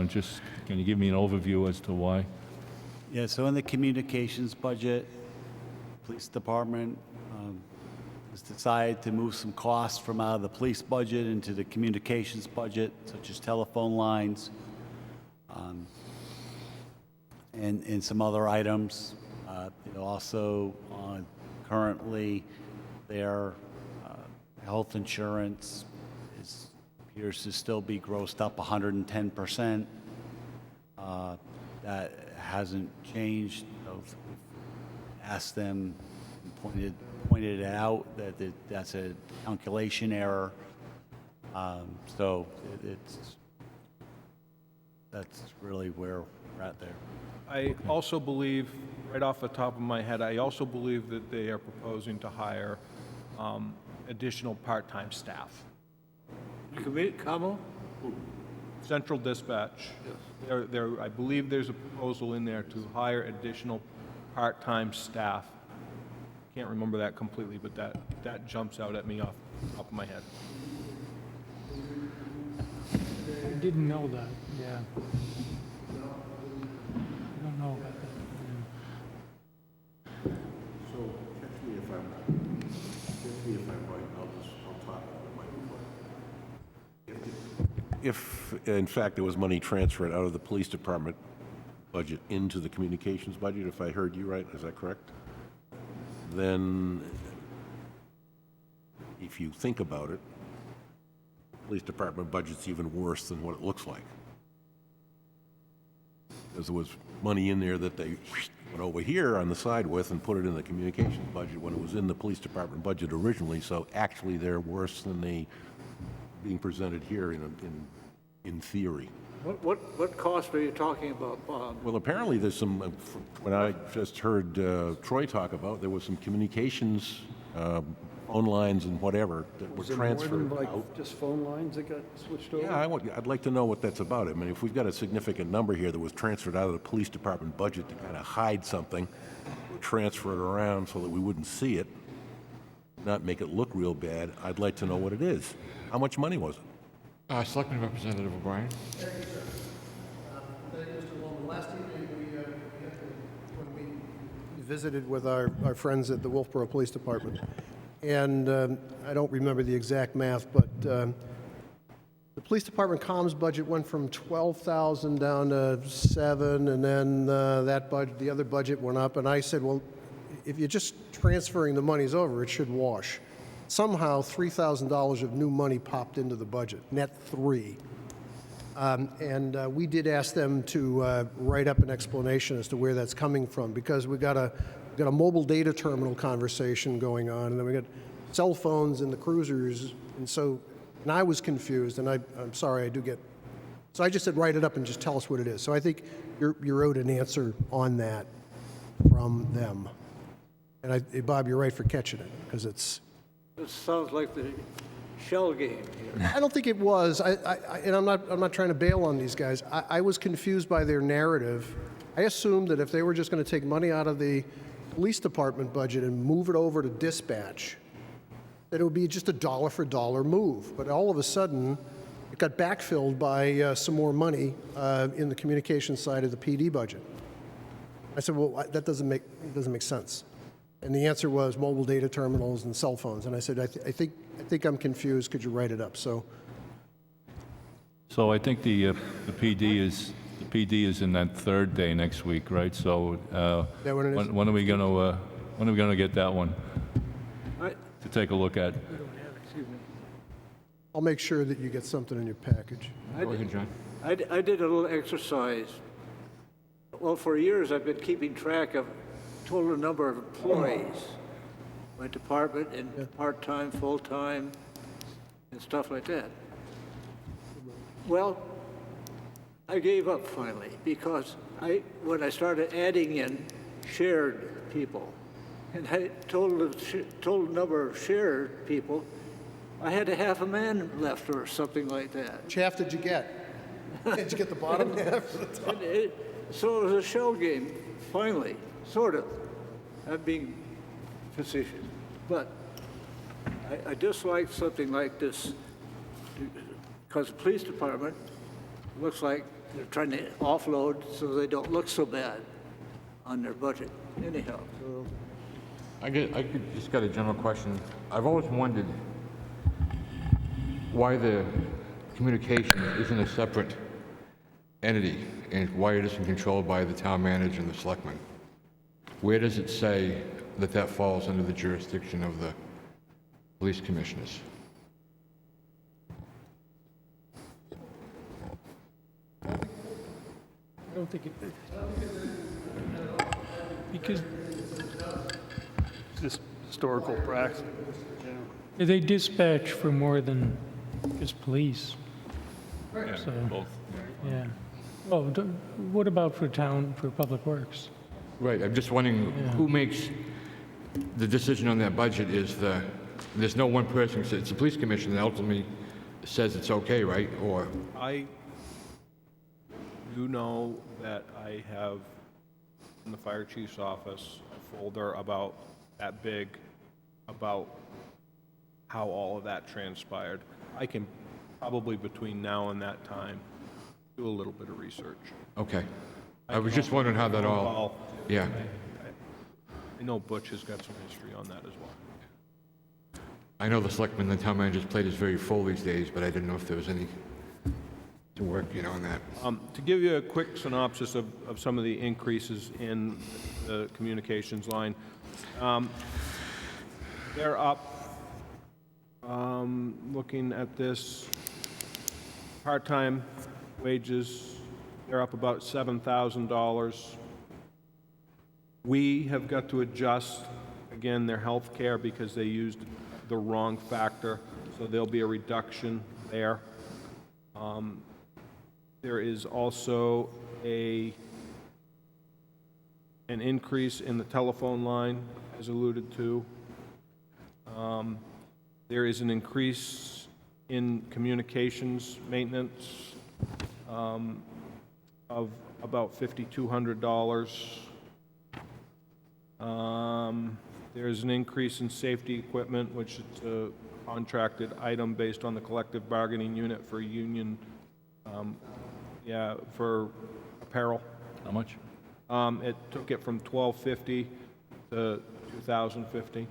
Speaker 3: just, can you give me an overview as to why?
Speaker 6: Yeah, so in the communications budget, police department has decided to move some costs from out of the police budget into the communications budget, such as telephone lines, and some other items. Also, currently, their health insurance appears to still be grossed up 110%. That hasn't changed. We've asked them, pointed it out that that's a calculation error. So that's really where we're at there.
Speaker 5: I also believe, right off the top of my head, I also believe that they are proposing to hire additional part-time staff.
Speaker 2: Camo?
Speaker 5: Central Dispatch. I believe there's a proposal in there to hire additional part-time staff. Can't remember that completely, but that jumps out at me off the top of my head.
Speaker 4: I didn't know that, yeah. I don't know about that.
Speaker 8: So, catch me if I'm right, I'll talk about it. If, in fact, there was money transferred out of the police department budget into the communications budget, if I heard you right, is that correct? Then, if you think about it, the police department budget's even worse than what it looks like. Because there was money in there that they went over here on the side with and put it in the communications budget when it was in the police department budget originally, so actually they're worse than they being presented here in theory.
Speaker 2: What cost are you talking about, Bob?
Speaker 8: Well, apparently there's some, when I just heard Troy talk about, there was some communications, phone lines and whatever that were transferred out.
Speaker 7: just phone lines that got switched over?
Speaker 8: Yeah, I'd like to know what that's about. I mean, if we've got a significant number here that was transferred out of the police department budget to kind of hide something, transfer it around so that we wouldn't see it, not make it look real bad, I'd like to know what it is. How much money was it?
Speaker 1: Selectman Representative O'Brien.
Speaker 9: Thank you, Mr. Loman. Last evening, when we visited with our friends at the Wolfeboro Police Department, and I don't remember the exact math, but the police department comms budget went from 12,000 down to 7, and then the other budget went up, and I said, well, if you're just transferring the monies over, it should wash. Somehow, $3,000 of new money popped into the budget, net 3. And we did ask them to write up an explanation as to where that's coming from, because we got a mobile data terminal conversation going on, and then we got cell phones in the cruisers, and I was confused, and I'm sorry, I do get. So I just said write it up and just tell us what it is. So I think you're owed an answer on that from them. And Bob, you're right for catching it, because it's.
Speaker 2: It sounds like the shell game here.
Speaker 9: I don't think it was. And I'm not trying to bail on these guys. I was confused by their narrative. I assumed that if they were just going to take money out of the police department budget and move it over to dispatch, that it would be just a dollar for dollar move. But all of a sudden, it got backfilled by some more money in the communications side of the PD budget. I said, well, that doesn't make sense. And the answer was mobile data terminals and cell phones. And I said, I think I'm confused. Could you write it up? So
Speaker 3: I think the PD is in that third day next week, right? So
Speaker 9: that what it is?
Speaker 3: when are we gonna get that one to take a look at?
Speaker 9: I'll make sure that you get something in your package.
Speaker 1: Go ahead, John.
Speaker 2: I did a little exercise. Well, for years, I've been keeping track of total number of employees, my department, and part-time, full-time, and stuff like that. Well, I gave up finally, because when I started adding in shared people, and I total number of shared people, I had a half a man left or something like that.
Speaker 9: Which half did you get? Did you get the bottom half? Or the top?
Speaker 2: So it was a shell game, finally, sort of. I'm being facetious. But I dislike something like this because the police department looks like they're trying to offload so they don't look so bad on their budget anyhow. So
Speaker 1: just got a general question. I've always wondered why the communication isn't a separate entity and why it isn't controlled by the town manager and the selectmen. Where does it say that that falls under the jurisdiction of the police commissioners?
Speaker 4: I don't think it, because
Speaker 7: Just historical practice.
Speaker 4: they dispatch for more than just police. So,
Speaker 3: Both.
Speaker 4: yeah. Well, what about for town, for public works?
Speaker 1: Right, I'm just wondering who makes the decision on that budget there's no one person, it's the police commission that ultimately says it's okay, right? Or,
Speaker 5: I do know that I have in the fire chief's office a folder about that big, about how all of that transpired. I can probably between now and that time do a little bit of research.
Speaker 1: okay. I was just wondering how that all, yeah.
Speaker 5: I know Butch has got some history on that as well.
Speaker 1: I know the selectmen, the town manager's plate is very full these days, but I didn't know if there was any to work, on that.
Speaker 5: To give you a quick synopsis of some of the increases in the communications line, they're up, looking at this, part-time wages, they're up about $7,000. We have got to adjust, again, their health care because they used the wrong factor, so there'll be a reduction there. There is also an increase in the telephone line, as alluded to. There is an increase in communications maintenance of about $5,200. There's an increase in safety equipment, which is a contracted item based on the collective bargaining unit for union, for apparel.
Speaker 3: How much?
Speaker 5: It took it from $1,250 to $2,050.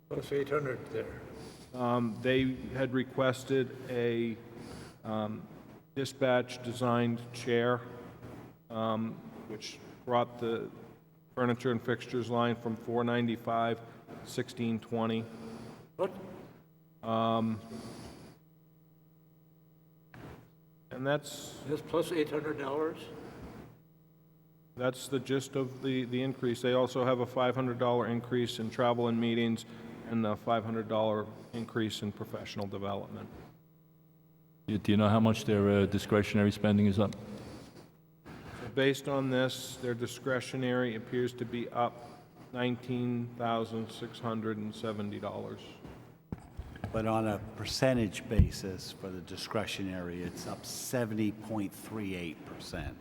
Speaker 2: plus 800 there.
Speaker 5: They had requested a dispatch-designed chair, which brought the furniture and fixtures line from $495 to $1,620.
Speaker 2: What?
Speaker 5: And that's
Speaker 2: Plus $800?
Speaker 5: the gist of the increase. They also have a $500 increase in travel and meetings and a $500 increase in professional development.
Speaker 3: Do you know how much their discretionary spending is up?
Speaker 5: Based on this, their discretionary appears to be up $19,670.
Speaker 6: But on a percentage basis for the discretionary, it's up 70.38%.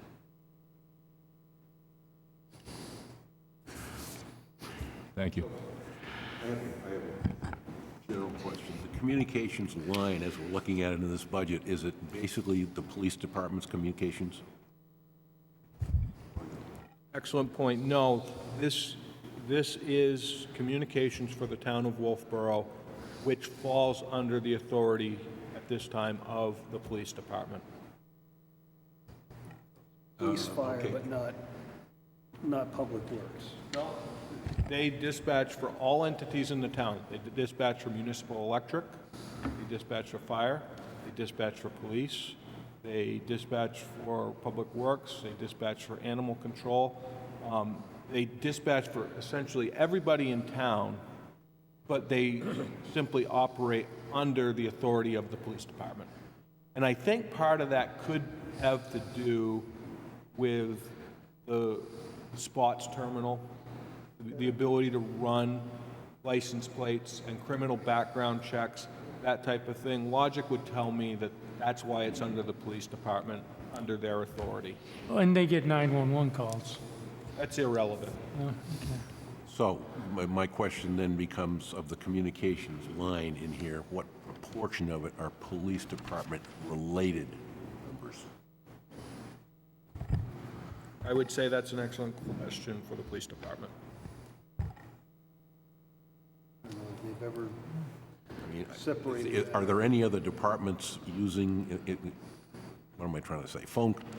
Speaker 3: Thank you.
Speaker 8: I have a general question. The communications line, as we're looking at it in this budget, is it basically the police department's communications?
Speaker 5: Excellent point. No, this is communications for the town of Wolfeboro, which falls under the authority at this time of the police department.
Speaker 7: Police, fire, but not public works.
Speaker 5: They dispatch for all entities in the town. They dispatch for municipal electric, they dispatch for fire, they dispatch for police, they dispatch for public works, they dispatch for animal control. They dispatch for essentially everybody in town, but they simply operate under the authority of the police department. And I think part of that could have to do with the spots terminal, the ability to run license plates and criminal background checks, that type of thing. Logic would tell me that that's why it's under the police department, under their authority.
Speaker 4: And they get 911 calls.
Speaker 5: That's irrelevant.
Speaker 8: So So my question then becomes, of the communications line in here, what proportion of it are police department related numbers?
Speaker 5: I would say that's an excellent question for the police department.
Speaker 7: I don't know if they've ever
Speaker 8: I mean,
Speaker 7: separated.
Speaker 8: are there any other departments using, what am I trying to say?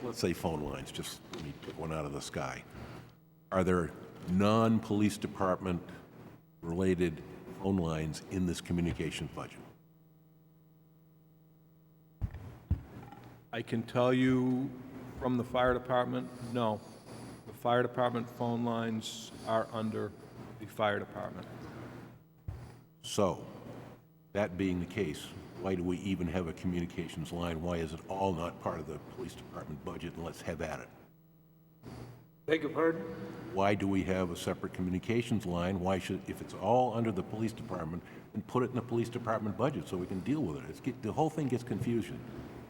Speaker 8: Let's say phone lines, just let me pick one out of the sky. Are there non-police department related phone lines in this communications budget?
Speaker 5: I can tell you from the fire department, no. The fire department phone lines are under the fire department.
Speaker 8: So, that being the case, why do we even have a communications line? Why is it all not part of the police department budget, and let's have at it?
Speaker 2: Beg your pardon?
Speaker 8: Why do we have a separate communications line? Why should, if it's all under the police department, then put it in the police department budget so we can deal with it? The whole thing gets confusing.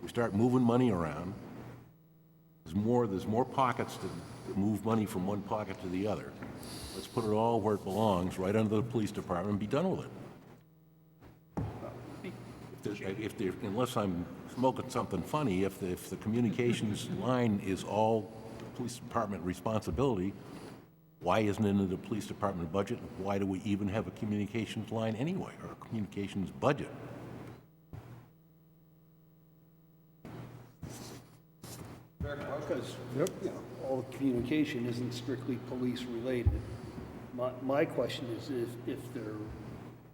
Speaker 8: We start moving money around. There's more pockets to move money from one pocket to the other. Let's put it all where it belongs, right under the police department, and be done with it. Unless I'm smoking something funny, if the communications line is all police department responsibility, why isn't it in the police department budget? Why do we even have a communications line anyway, or a communications budget?
Speaker 7: Because, you know, all the communication isn't strictly police related. My question is if they're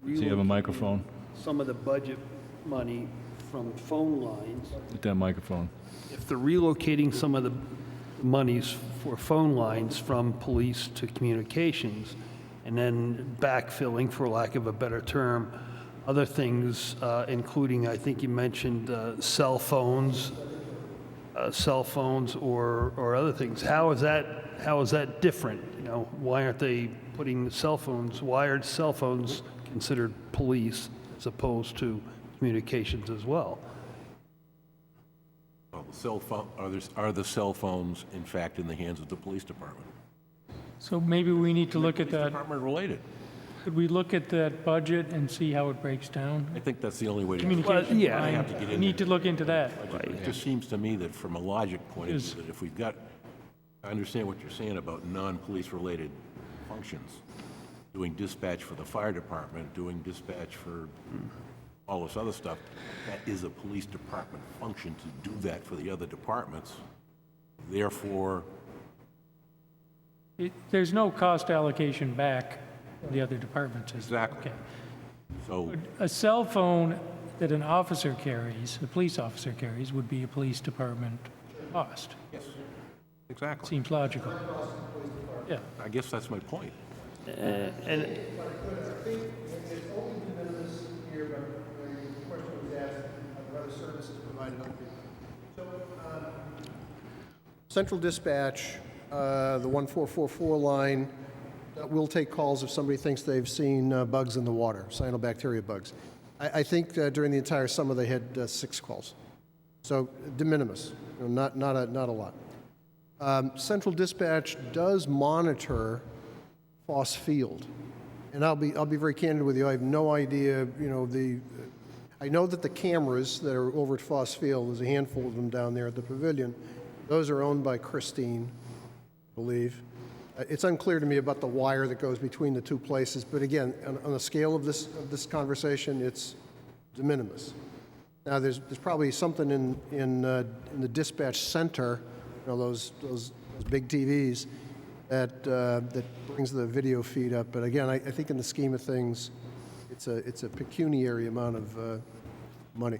Speaker 3: Does he have a microphone?
Speaker 7: some of the budget money from phone lines,
Speaker 3: With that microphone.
Speaker 7: if they're relocating some of the monies for phone lines from police to communications, and then backfilling, for lack of a better term, other things, including, I think you mentioned cell phones or other things. How is that different? You know, why aren't they putting the cell phones, wired cell phones, considered police as opposed to communications as well?
Speaker 8: Well, the cell phone, are the cell phones, in fact, in the hands of the police department?
Speaker 4: So maybe we need to look at
Speaker 8: Police
Speaker 4: that,
Speaker 8: department related.
Speaker 4: could we look at that budget and see how it breaks down?
Speaker 8: I think that's the only way to do it.
Speaker 4: Communication
Speaker 7: yeah.
Speaker 4: line,
Speaker 8: have to get
Speaker 4: we
Speaker 8: in
Speaker 4: need
Speaker 8: there.
Speaker 4: to look into that.
Speaker 8: It just seems to me that from a logic point of
Speaker 4: Is-
Speaker 8: view, that if we've got, I understand what you're saying about non-police related functions, doing dispatch for the fire department, doing dispatch for all this other stuff, that is a police department function to do that for the other departments. Therefore,
Speaker 4: There's no cost allocation back to the other departments, is there?
Speaker 8: Exactly.
Speaker 4: Okay.
Speaker 8: so
Speaker 4: A cell phone that an officer carries, a police officer carries, would be a police department cost.
Speaker 8: yes, exactly.
Speaker 4: Seems logical. Yeah.
Speaker 8: I guess that's my point.
Speaker 7: And
Speaker 9: It's only de minimis here, but the question was asked of other services provided other people. So, Central Dispatch, the 1444 line, will take calls if somebody thinks they've seen bugs in the water, cyanobacteria bugs. I think during the entire summer they had 6 calls. So de minimis, you know, not a lot. Central Dispatch does monitor Foss Field, and I'll be very candid with you. I have no idea. You know, I know that the cameras that are over at Foss Field, there's a handful of them down there at the pavilion. Those are owned by Christine, I believe. It's unclear to me about the wire that goes between the two places, but again, on the scale of this conversation, it's de minimis. Now, there's probably something in the dispatch center, you know, those big TVs, that brings the video feed up. But again, I think in the scheme of things, it's a pecuniary amount of money.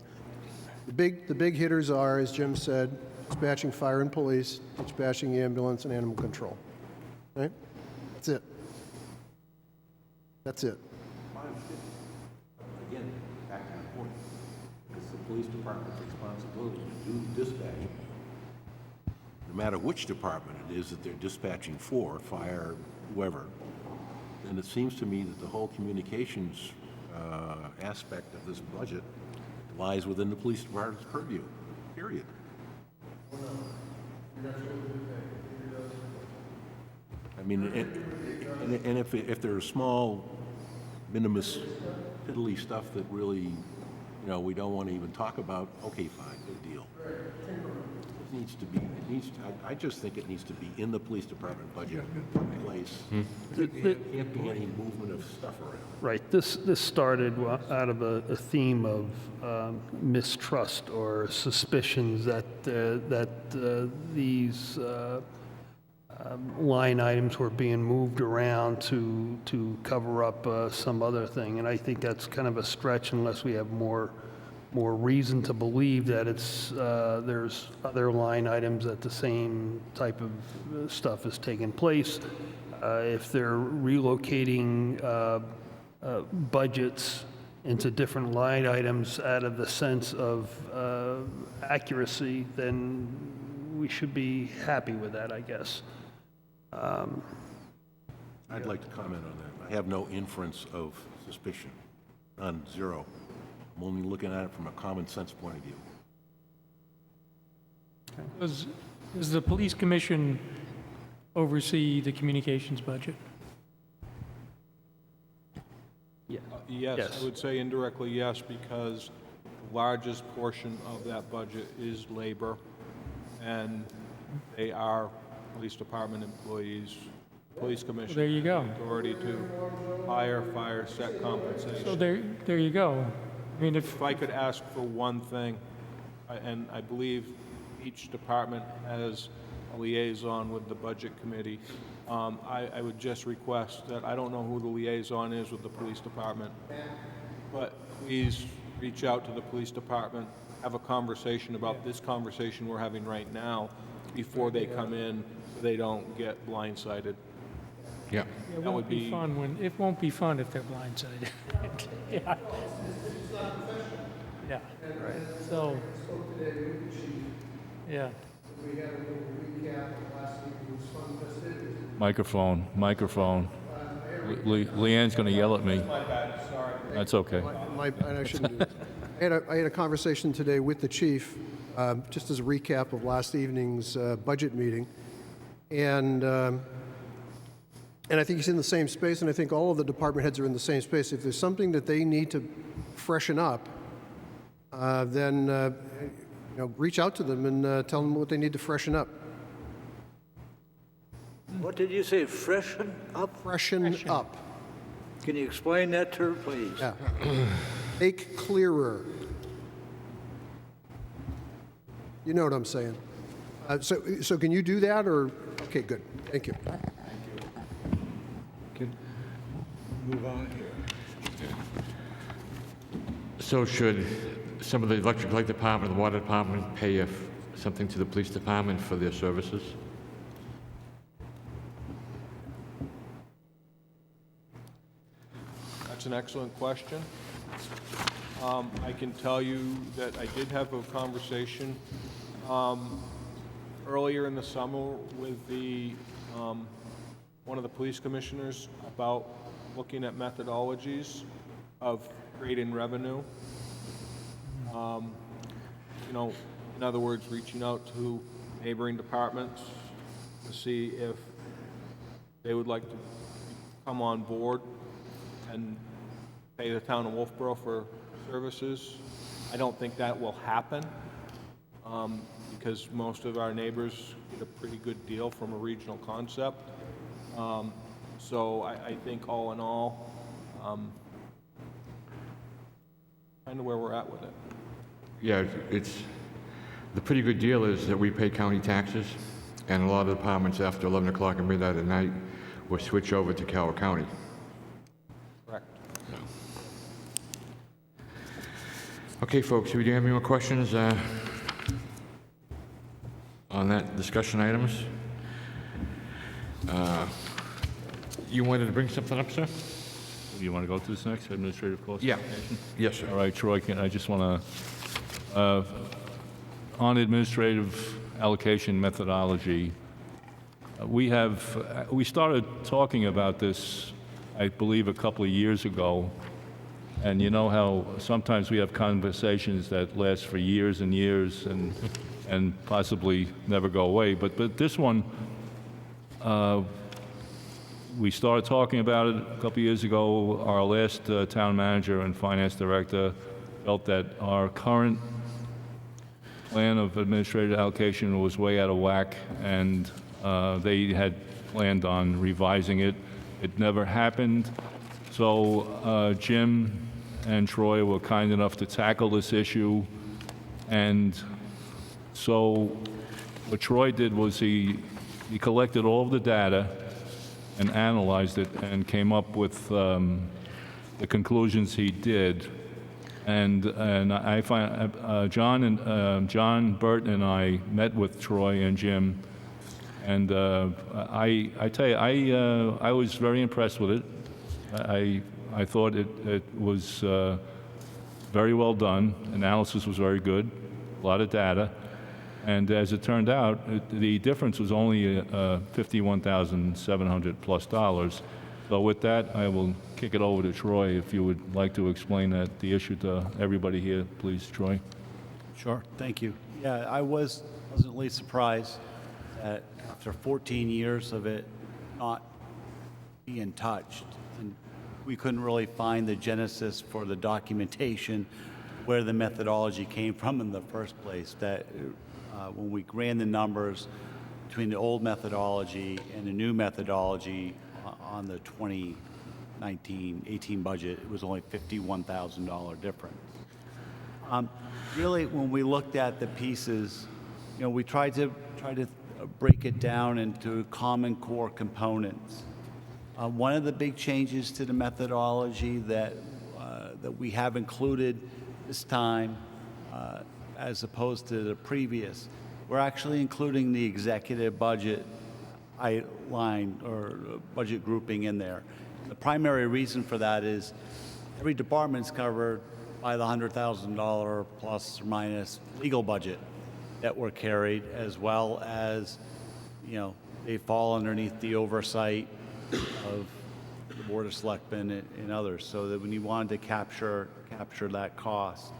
Speaker 9: The big hitters are, as Jim said, dispatching fire and police, dispatching ambulance, and animal control. Right? That's it. That's it.
Speaker 8: Again, back to the point. It's the police department's responsibility to do dispatching. No matter which department it is that they're dispatching for, fire, whoever, then it seems to me that the whole communications aspect of this budget lies within the police department's purview, period. I mean, and if there's small, minimus, piddly stuff that really, we don't want to even talk about, okay, fine, good deal. It needs to be, I just think it needs to be in the police department budget place. There can't be any movement of stuff around.
Speaker 7: Right, this started out of a theme of mistrust or suspicions that these line items were being moved around to cover up some other thing. And I think that's kind of a stretch unless we have more reason to believe that there's other line items that the same type of stuff is taking place. If they're relocating budgets into different line items out of the sense of accuracy, then we should be happy with that, I guess.
Speaker 8: I'd like to comment on that. I have no inference of suspicion, none, zero. I'm only looking at it from a common sense point of view.
Speaker 4: Does the police commission oversee the communications budget?
Speaker 7: Yeah.
Speaker 5: Yes,
Speaker 7: Yes.
Speaker 5: I would say indirectly yes, because the largest portion of that budget is labor, and they are police department employees. Police commission.
Speaker 4: There you go.
Speaker 5: has the authority to hire, fire, set compensation.
Speaker 4: So there you go. I mean,
Speaker 5: If I could ask for one thing, and I believe each department has a liaison with the budget committee, I would just request that, I don't know who the liaison is with the police department, but please reach out to the police department, have a conversation about this conversation we're having right now before they come in, so they don't get blindsided.
Speaker 1: Yeah.
Speaker 4: it
Speaker 5: that
Speaker 4: won't
Speaker 5: would
Speaker 4: be
Speaker 5: be-
Speaker 4: fun it won't be fun if they're blindsided. Yeah. Yeah. So. Yeah.
Speaker 3: Microphone. Leanne's going to yell at me. That's okay.
Speaker 9: And I shouldn't do that. I had a conversation today with the chief, just as a recap of last evening's budget meeting, and I think he's in the same space, and I think all of the department heads are in the same space. If there's something that they need to freshen up, then reach out to them and tell them what they need to freshen up.
Speaker 2: What did you say, freshen up?
Speaker 9: Freshen up.
Speaker 2: Can you explain that term, please?
Speaker 9: Yeah. Make clearer. You know what I'm saying. So can you do that, or? Okay, good. Thank you.
Speaker 2: Move on here.
Speaker 1: So should some of the electric light department, the water department pay something to the police department for their services?
Speaker 5: That's an excellent question. I can tell you that I did have a conversation earlier in the summer with one of the police commissioners about looking at methodologies of creating revenue. In other words, reaching out to neighboring departments to see if they would like to come on board and pay the town of Wolfeboro for services. I don't think that will happen because most of our neighbors get a pretty good deal from a regional concept. So I think all in all, kind of where we're at with it.
Speaker 1: Yeah, the pretty good deal is that we pay county taxes, and a lot of departments after 11 o'clock and midnight at night will switch over to Carroll County.
Speaker 5: Correct.
Speaker 1: Okay, folks, do you have any more questions on that discussion items? You wanted to bring something up, sir?
Speaker 3: Do you want to go to this next, administrative cost?
Speaker 1: Yeah. Yes, sir.
Speaker 3: All right, Troy, I just want to, on administrative allocation methodology, we started talking about this, I believe, a couple of years ago, and you know how sometimes we have conversations that last for years and years and possibly never go away, but this one, we started talking about it a couple years ago. Our last town manager and finance director felt that our current plan of administrative allocation was way out of whack, and they had planned on revising it. It never happened. So Jim and Troy were kind enough to tackle this issue. And so what Troy did was he collected all of the data and analyzed it and came up with the conclusions he did. And I find John Burton and I met with Troy and Jim, and I tell you, I was very impressed with it. I thought it was very well done. Analysis was very good, a lot of data. And as it turned out, the difference was only $51,700 plus. So with that, I will kick it over to Troy if you would like to explain the issue to everybody here, please, Troy.
Speaker 6: Sure, thank you. Yeah, I was pleasantly surprised that after 14 years of it not being touched, and we couldn't really find the genesis for the documentation where the methodology came from in the first place, that when we ran the numbers between the old methodology and the new methodology on the 2019-18 budget, it was only $51,000 difference. Really, when we looked at the pieces, we tried to break it down into common core components. One of the big changes to the methodology that we have included this time, as opposed to the previous, we're actually including the executive budget line or budget grouping in there. The primary reason for that is every department's covered by the $100,000 plus or minus legal budget that we're carried, as well as, they fall underneath the oversight of the Board of Selectmen and others, so that when you wanted to capture that cost.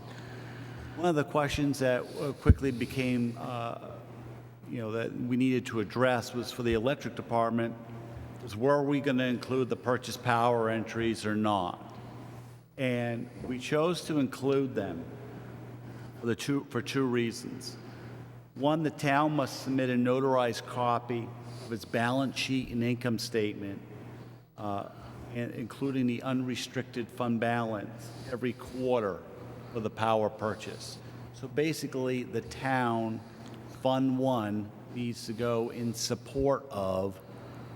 Speaker 6: One of the questions that quickly became, that we needed to address was for the electric department, was were we going to include the purchase power entries or not? And we chose to include them for two reasons. One, the town must submit a notarized copy of its balance sheet and income statement, including the unrestricted fund balance every quarter for the power purchase. So basically, the town, Fund 1, needs to go in support of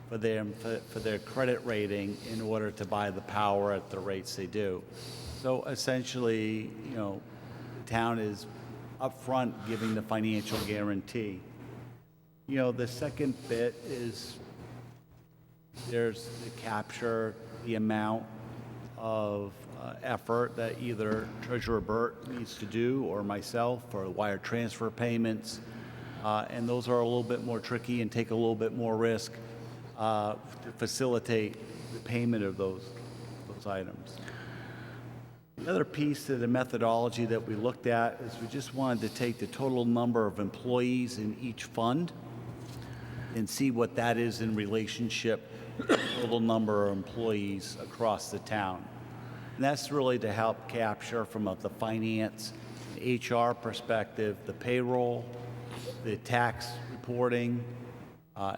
Speaker 6: for their credit rating in order to buy the power at the rates they do. So essentially, the town is upfront giving the financial guarantee. The second bit is there's the capture the amount of effort that either Treasurer Burt needs to do or myself for wire transfer payments, and those are a little bit more tricky and take a little bit more risk to facilitate the payment of those items. The other piece to the methodology that we looked at is we just wanted to take the total number of employees in each fund and see what that is in relationship to the total number of employees across the town. And that's really to help capture from the finance, HR perspective, the payroll, the tax reporting,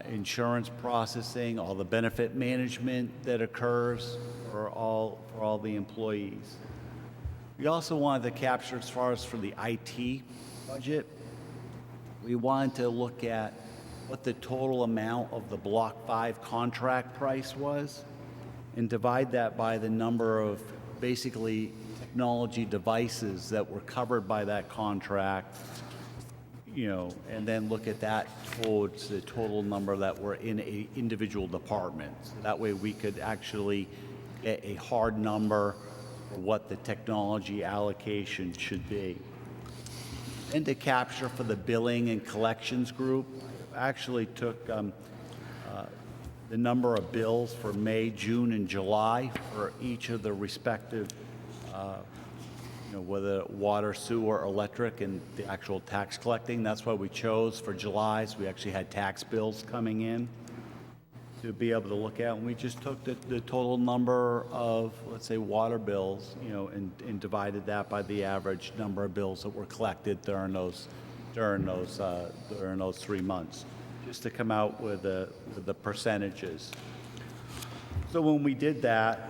Speaker 6: insurance processing, all the benefit management that occurs for all the employees. We also wanted to capture, as far as for the IT budget, we wanted to look at what the total amount of the Block 5 contract price was and divide that by the number of basically technology devices that were covered by that contract, and then look at that towards the total number that were in a individual department. So that way we could actually get a hard number for what the technology allocation should be. And to capture for the billing and collections group, I actually took the number of bills for May, June, and July for each of the respective, whether water, sewer, electric, and the actual tax collecting. That's why we chose for July's. We actually had tax bills coming in. to be able to look at. And we just took the total number of, let's say, water bills, and divided that by the average number of bills that were collected during those 3 months, just to come out with the percentages. So when we did that,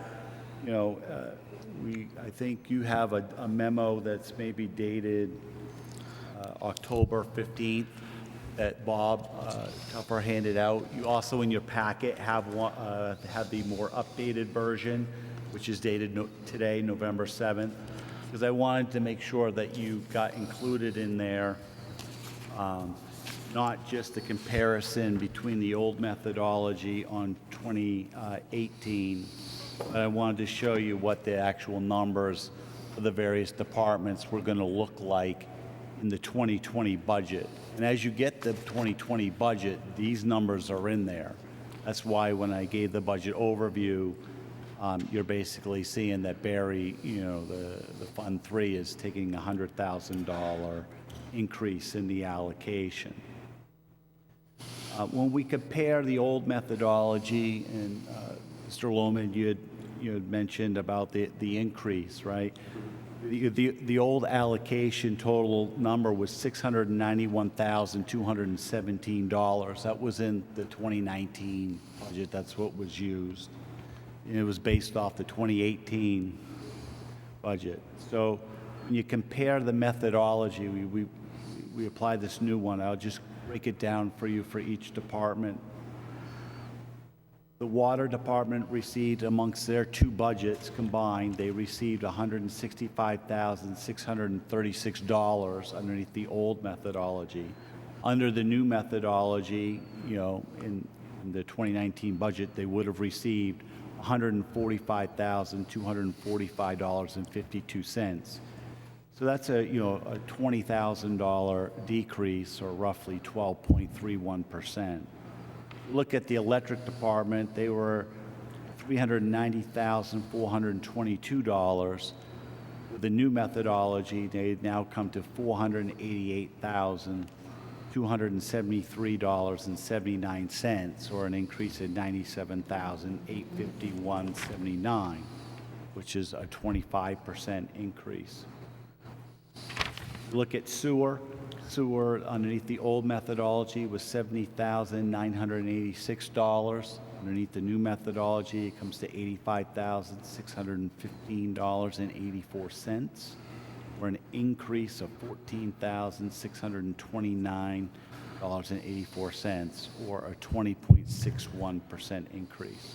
Speaker 6: I think you have a memo that's maybe dated October 15th that Bob Tupper handed out. You also in your packet have the more updated version, which is dated today, November 7th, because I wanted to make sure that you got included in there not just the comparison between the old methodology on 2018, but I wanted to show you what the actual numbers for the various departments were going to look like in the 2020 budget. And as you get the 2020 budget, these numbers are in there. That's why when I gave the budget overview, you're basically seeing that Barry, the Fund 3 is taking a $100,000 increase in the allocation. When we compare the old methodology, and Mr. Lohman, you had mentioned about the increase, right? The old allocation total number was $691,217. That was in the 2019 budget. That's what was used. And it was based off the 2018 budget. So when you compare the methodology, we applied this new one. I'll just break it down for you for each department. The water department received, amongst their two budgets combined, they received $165,636 underneath the old methodology. Under the new methodology, in the 2019 budget, they would have received $145,245.52. So that's a $20,000 decrease, or roughly 12.31%. Look at the electric department, they were $390,422. With the new methodology, they now come to $488,273.79, or an increase of $97,851.79, which is a 25% increase. Look at sewer. Sewer underneath the old methodology was $70,986. Underneath the new methodology, it comes to $85,615.84, or an increase of $14,629.84, or a 20.61% increase.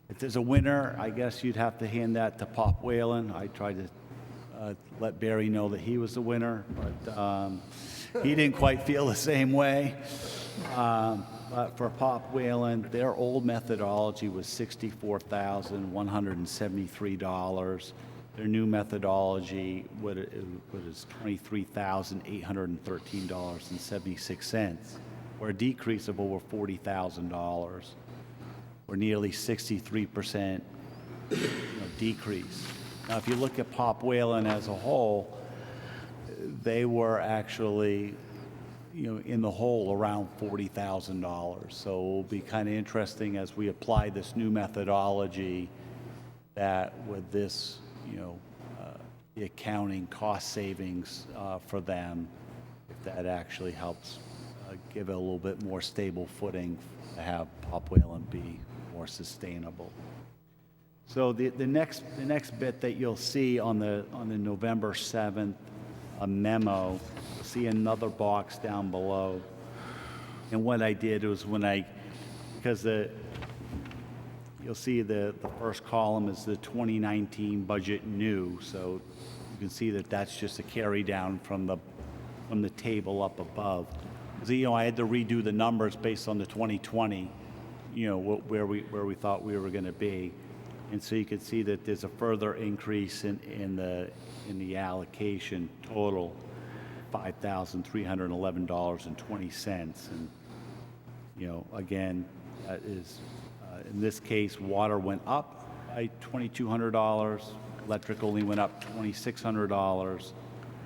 Speaker 6: If there's a winner, I guess you'd have to hand that to Pop Whalen. I tried to let Barry know that he was the winner, but he didn't quite feel the same way. But for Pop Whalen, their old methodology was $64,173. Their new methodology was $23,813.76, or a decrease of over $40,000, or nearly 63% decrease. Now, if you look at Pop Whalen as a whole, they were actually, in the hole around $40,000. So it will be kind of interesting as we apply this new methodology, that with this, the accounting cost savings for them, if that actually helps give it a little bit more stable footing to have Pop Whalen be more sustainable. So the next bit that you'll see on the November 7th memo, you'll see another box down below. And what I did was because you'll see the first column is the 2019 budget new, so you can see that that's just a carry down from the table up above. So, I had to redo the numbers based on the 2020, where we thought we were going to be. And so you can see that there's a further increase in the allocation total, $5,311.20. And again, that is in this case, water went up by $2,200, electric only went up $2,600,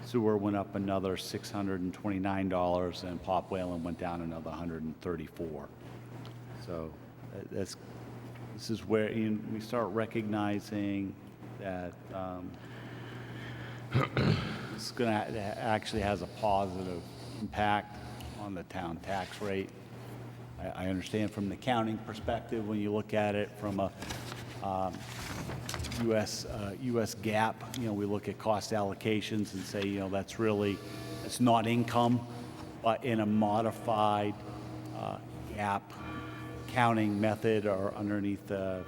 Speaker 6: sewer went up another $629, and Pop Whalen went down another $134. So this is where we start recognizing that it's going to actually has a positive impact on the town tax rate. I understand from the accounting perspective, when you look at it from a US GAAP, we look at cost allocations and say, that's really, it's not income, but in a modified GAAP accounting method or underneath the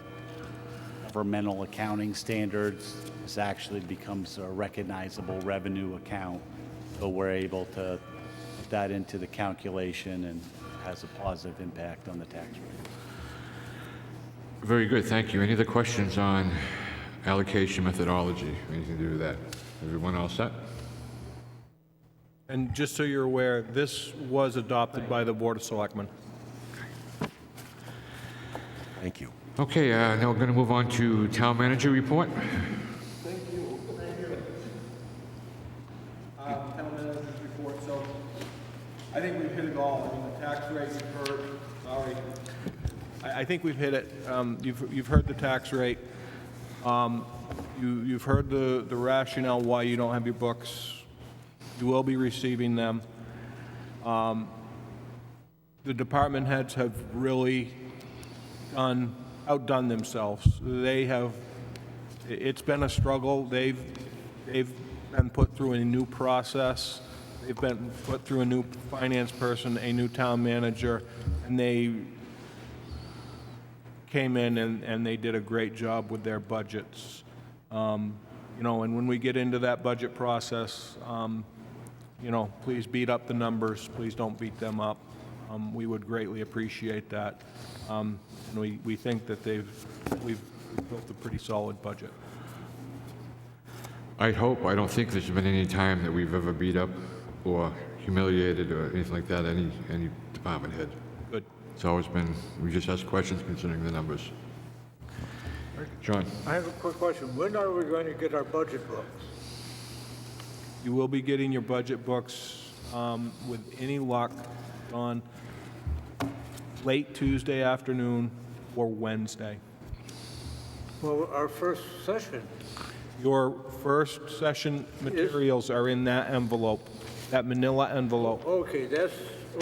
Speaker 6: governmental accounting standards, this actually becomes a recognizable revenue account. So we're able to put that into the calculation and has a positive impact on the tax rate.
Speaker 1: Very good, thank you. Any other questions on allocation methodology? Anything to do with that? Everyone all set?
Speaker 5: And just so you're aware, this was adopted by the Board of Selectmen.
Speaker 8: Thank you.
Speaker 1: Okay, now we're going to move on to town manager report.
Speaker 5: Town manager's report, so I think we've hit it all. I mean, the tax rate you've heard, sorry. I think we've hit it. You've heard the tax rate. You've heard the rationale why you don't have your books. You will be receiving them. The department heads have really outdone themselves. It's been a struggle. They've been put through a new process. They've been put through a new finance person, a new town manager, and they came in and they did a great job with their budgets. And when we get into that budget process, please beat up the numbers. Please don't beat them up. We would greatly appreciate that. And we think that we've built a pretty solid budget.
Speaker 1: I hope. I don't think there's been any time that we've ever beat up or humiliated or anything like that, any department head.
Speaker 5: Good.
Speaker 1: It's always been, we just ask questions concerning the numbers. John?
Speaker 2: I have a quick question. When are we going to get our budget books?
Speaker 5: You will be getting your budget books, with any luck, on late Tuesday afternoon or Wednesday.
Speaker 2: Well, our first session.
Speaker 5: Your first session materials are in that envelope, that manila envelope.
Speaker 2: Okay, that's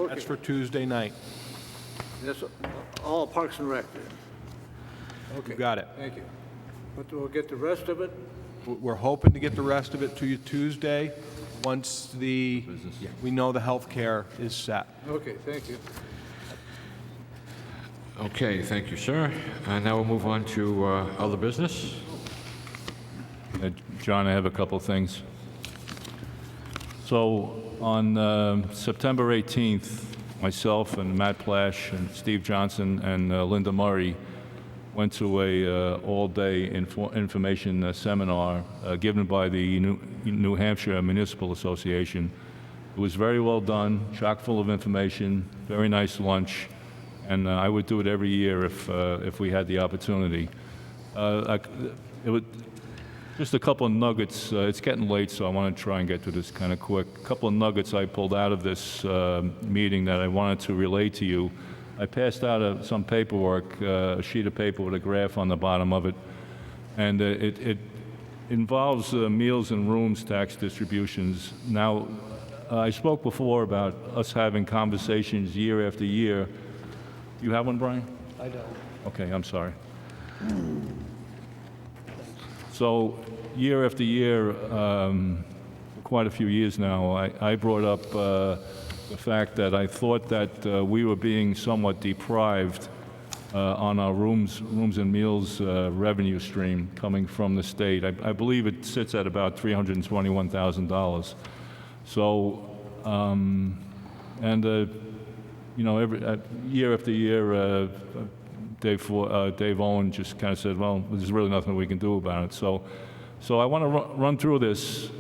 Speaker 5: That's for Tuesday night.
Speaker 2: That's all Parks and Rec then. Okay.
Speaker 5: You got it.
Speaker 2: Thank you. But we'll get the rest of it?
Speaker 5: We're hoping to get the rest of it to you Tuesday, once we know the health care is set.
Speaker 2: Okay, thank you.
Speaker 1: Okay, thank you, sir. Now we'll move on to other business.
Speaker 3: John, I have a couple of things. So on September 18th, myself and Matt Plash and Steve Johnson and Linda Murray went to a all-day information seminar given by the New Hampshire Municipal Association. It was very well done, chock full of information, very nice lunch, and I would do it every year if we had the opportunity. Just a couple of nuggets. It's getting late, so I want to try and get to this kind of quick. A couple of nuggets I pulled out of this meeting that I wanted to relay to you. I passed out some paperwork, a sheet of paper with a graph on the bottom of it, and it involves meals and rooms tax distributions. Now, I spoke before about us having conversations year after year. You have one, Brian?
Speaker 7: I don't.
Speaker 3: Okay, I'm sorry. So year after year, for quite a few years now, I brought up the fact that I thought that we were being somewhat deprived on our rooms and meals revenue stream coming from the state. I believe it sits at about $321,000. So, every year after year, Dave Owen just kind of said, well, there's really nothing we can do about it. So I want to run through this.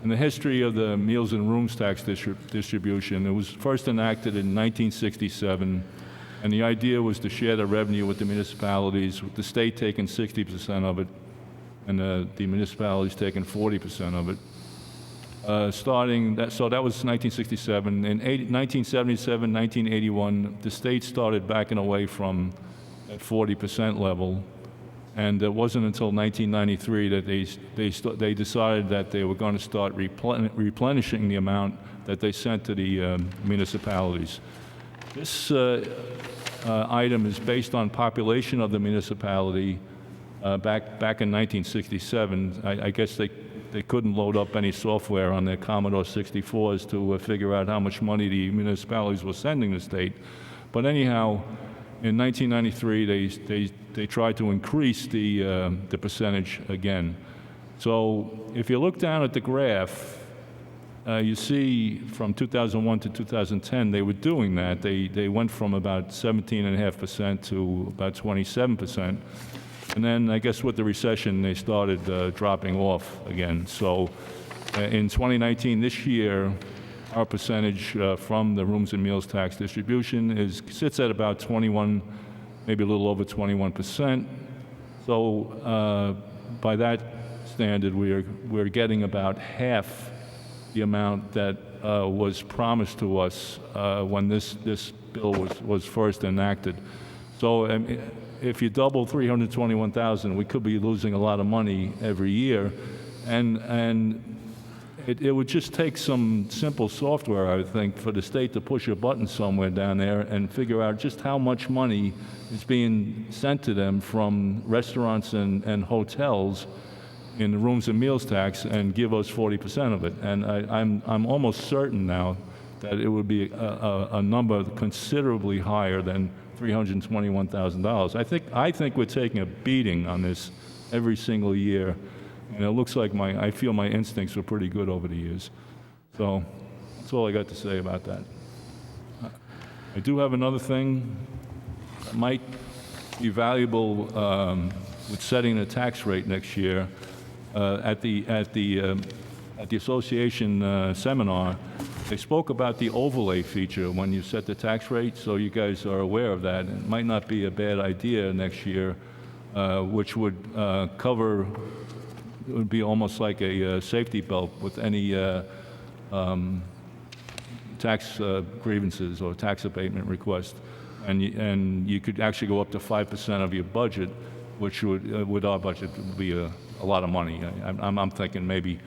Speaker 3: In the history of the meals and rooms tax distribution, it was first enacted in 1967, and the idea was to share the revenue with the municipalities, with the state taking 60% of it, and the municipalities taking 40% of it. So that was 1967. In 1977, 1981, the state started backing away from at 40% level. And it wasn't until 1993 that they decided that they were going to start replenishing the amount that they sent to the municipalities. This item is based on population of the municipality back in 1967. I guess they couldn't load up any software on their Commodore 64s to figure out how much money the municipalities were sending the state. But anyhow, in 1993, they tried to increase the percentage again. So if you look down at the graph, you see from 2001 to 2010, they were doing that. They went from about 17.5% to about 27%. And then I guess with the recession, they started dropping off again. So in 2019, this year, our percentage from the rooms and meals tax distribution sits at about 21, maybe a little over 21%. So by that standard, we're getting about half the amount that was promised to us when this bill was first enacted. So if you double 321,000, we could be losing a lot of money every year, and it would just take some simple software, I would think, for the state to push a button somewhere down there and figure out just how much money is being sent to them from restaurants and hotels in the rooms and meals tax, and give us 40% of it. And I'm almost certain now that it would be a number considerably higher than $321,000. I think we're taking a beating on this every single year, and it looks like I feel my instincts were pretty good over the years. So that's all I got to say about that. I do have another thing that might be valuable with setting the tax rate next year. At the association seminar, they spoke about the overlay feature when you set the tax rate, so you guys are aware of that. It might not be a bad idea next year, which would cover, it would be almost like a safety belt with any tax grievances or tax abatement request. And you could actually go up to 5% of your budget, which would, with our budget, would be a lot of money. I'm thinking maybe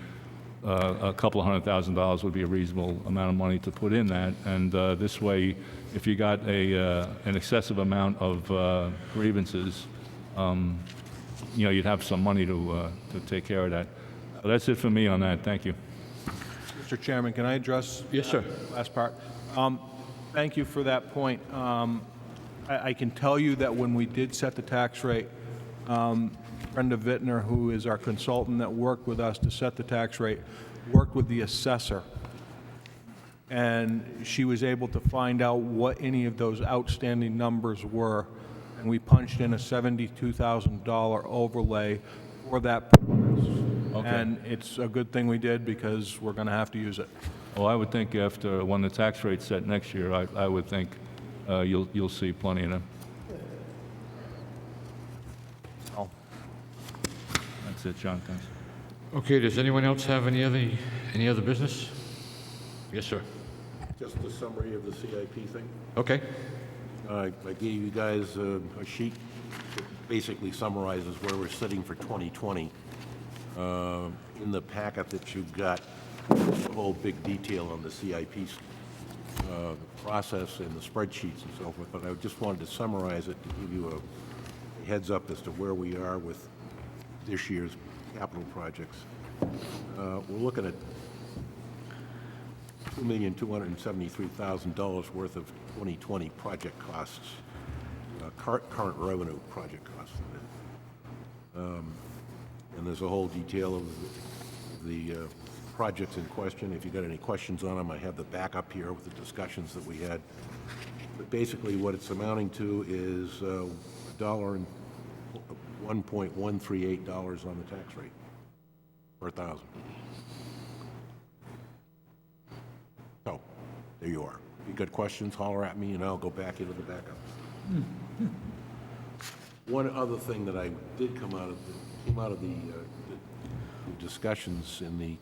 Speaker 3: a couple of $100,000 would be a reasonable amount of money to put in that. And this way, if you got an excessive amount of grievances, you'd have some money to take care of that. So that's it for me on that. Thank you.
Speaker 5: Mr. Chairman, can I address?
Speaker 1: Yes, sir.
Speaker 5: Last part. Thank you for that point. I can tell you that when we did set the tax rate, Brenda Vittner, who is our consultant that worked with us to set the tax rate, worked with the assessor. And she was able to find out what any of those outstanding numbers were. And we punched in a $72,000 overlay for that purpose.
Speaker 3: Okay.
Speaker 5: And it's a good thing we did, because we're going to have to use it.
Speaker 3: Well, I would think after, when the tax rate's set next year, I would think you'll see plenty of them.
Speaker 5: Oh.
Speaker 3: That's it, John, thanks.
Speaker 1: Okay, does anyone else have any other business? Yes, sir.
Speaker 8: Just a summary of the CIP thing.
Speaker 1: Okay.
Speaker 8: I gave you guys a sheet that basically summarizes where we're sitting for 2020. In the packet that you've got, a whole big detail on the CIP process and the spreadsheets and so forth, but I just wanted to summarize it to give you a heads up as to where we are with this year's capital projects. We're looking at $2,273,000 worth of 2020 project costs, current revenue project costs. And there's a whole detail of the projects in question. If you've got any questions on them, I have the backup here with the discussions that we had. But basically what it's amounting to is $1.138 on the tax rate per thousand. So, there you are. If you've got questions, holler at me and I'll go back into the backup. One other thing that I did came out of the discussions in the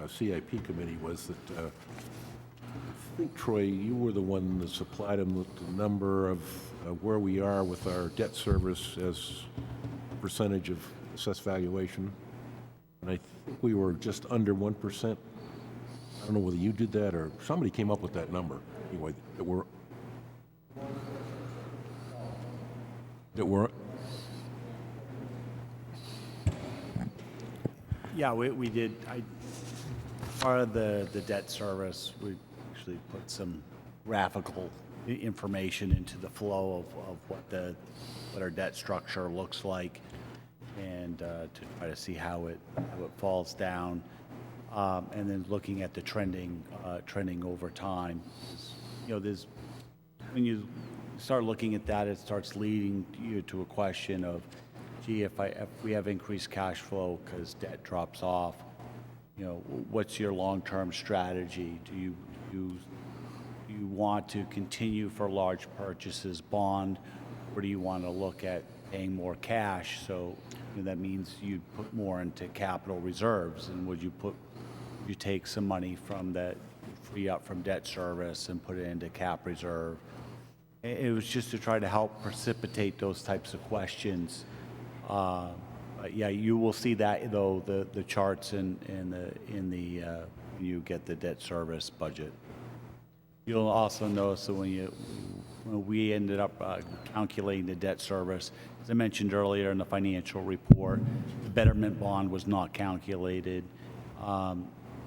Speaker 8: CIP committee was that I think, Troy, you were the one that supplied them with the number of where we are with our debt service as percentage of assessed valuation. And I think we were just under 1%. I don't know whether you did that or somebody came up with that number. Anyway, that we're
Speaker 6: Yeah, we did, part of the debt service, we actually put some graphical information into the flow of what our debt structure looks like, and to try to see how it falls down, and then looking at the trending over time. You know, when you start looking at that, it starts leading you to a question of, gee, if we have increased cash flow because debt drops off, you know, what's your long-term strategy? Do you want to continue for large purchases, bond, or do you want to look at paying more cash? So you know, that means you'd put more into capital reserves, and would you take some money from that, free up from debt service and put it into cap reserve? It was just to try to help precipitate those types of questions. But yeah, you will see that though, the charts in the you get the debt service budget. You'll also notice that when we ended up calculating the debt service, as I mentioned earlier in the financial report, the betterment bond was not calculated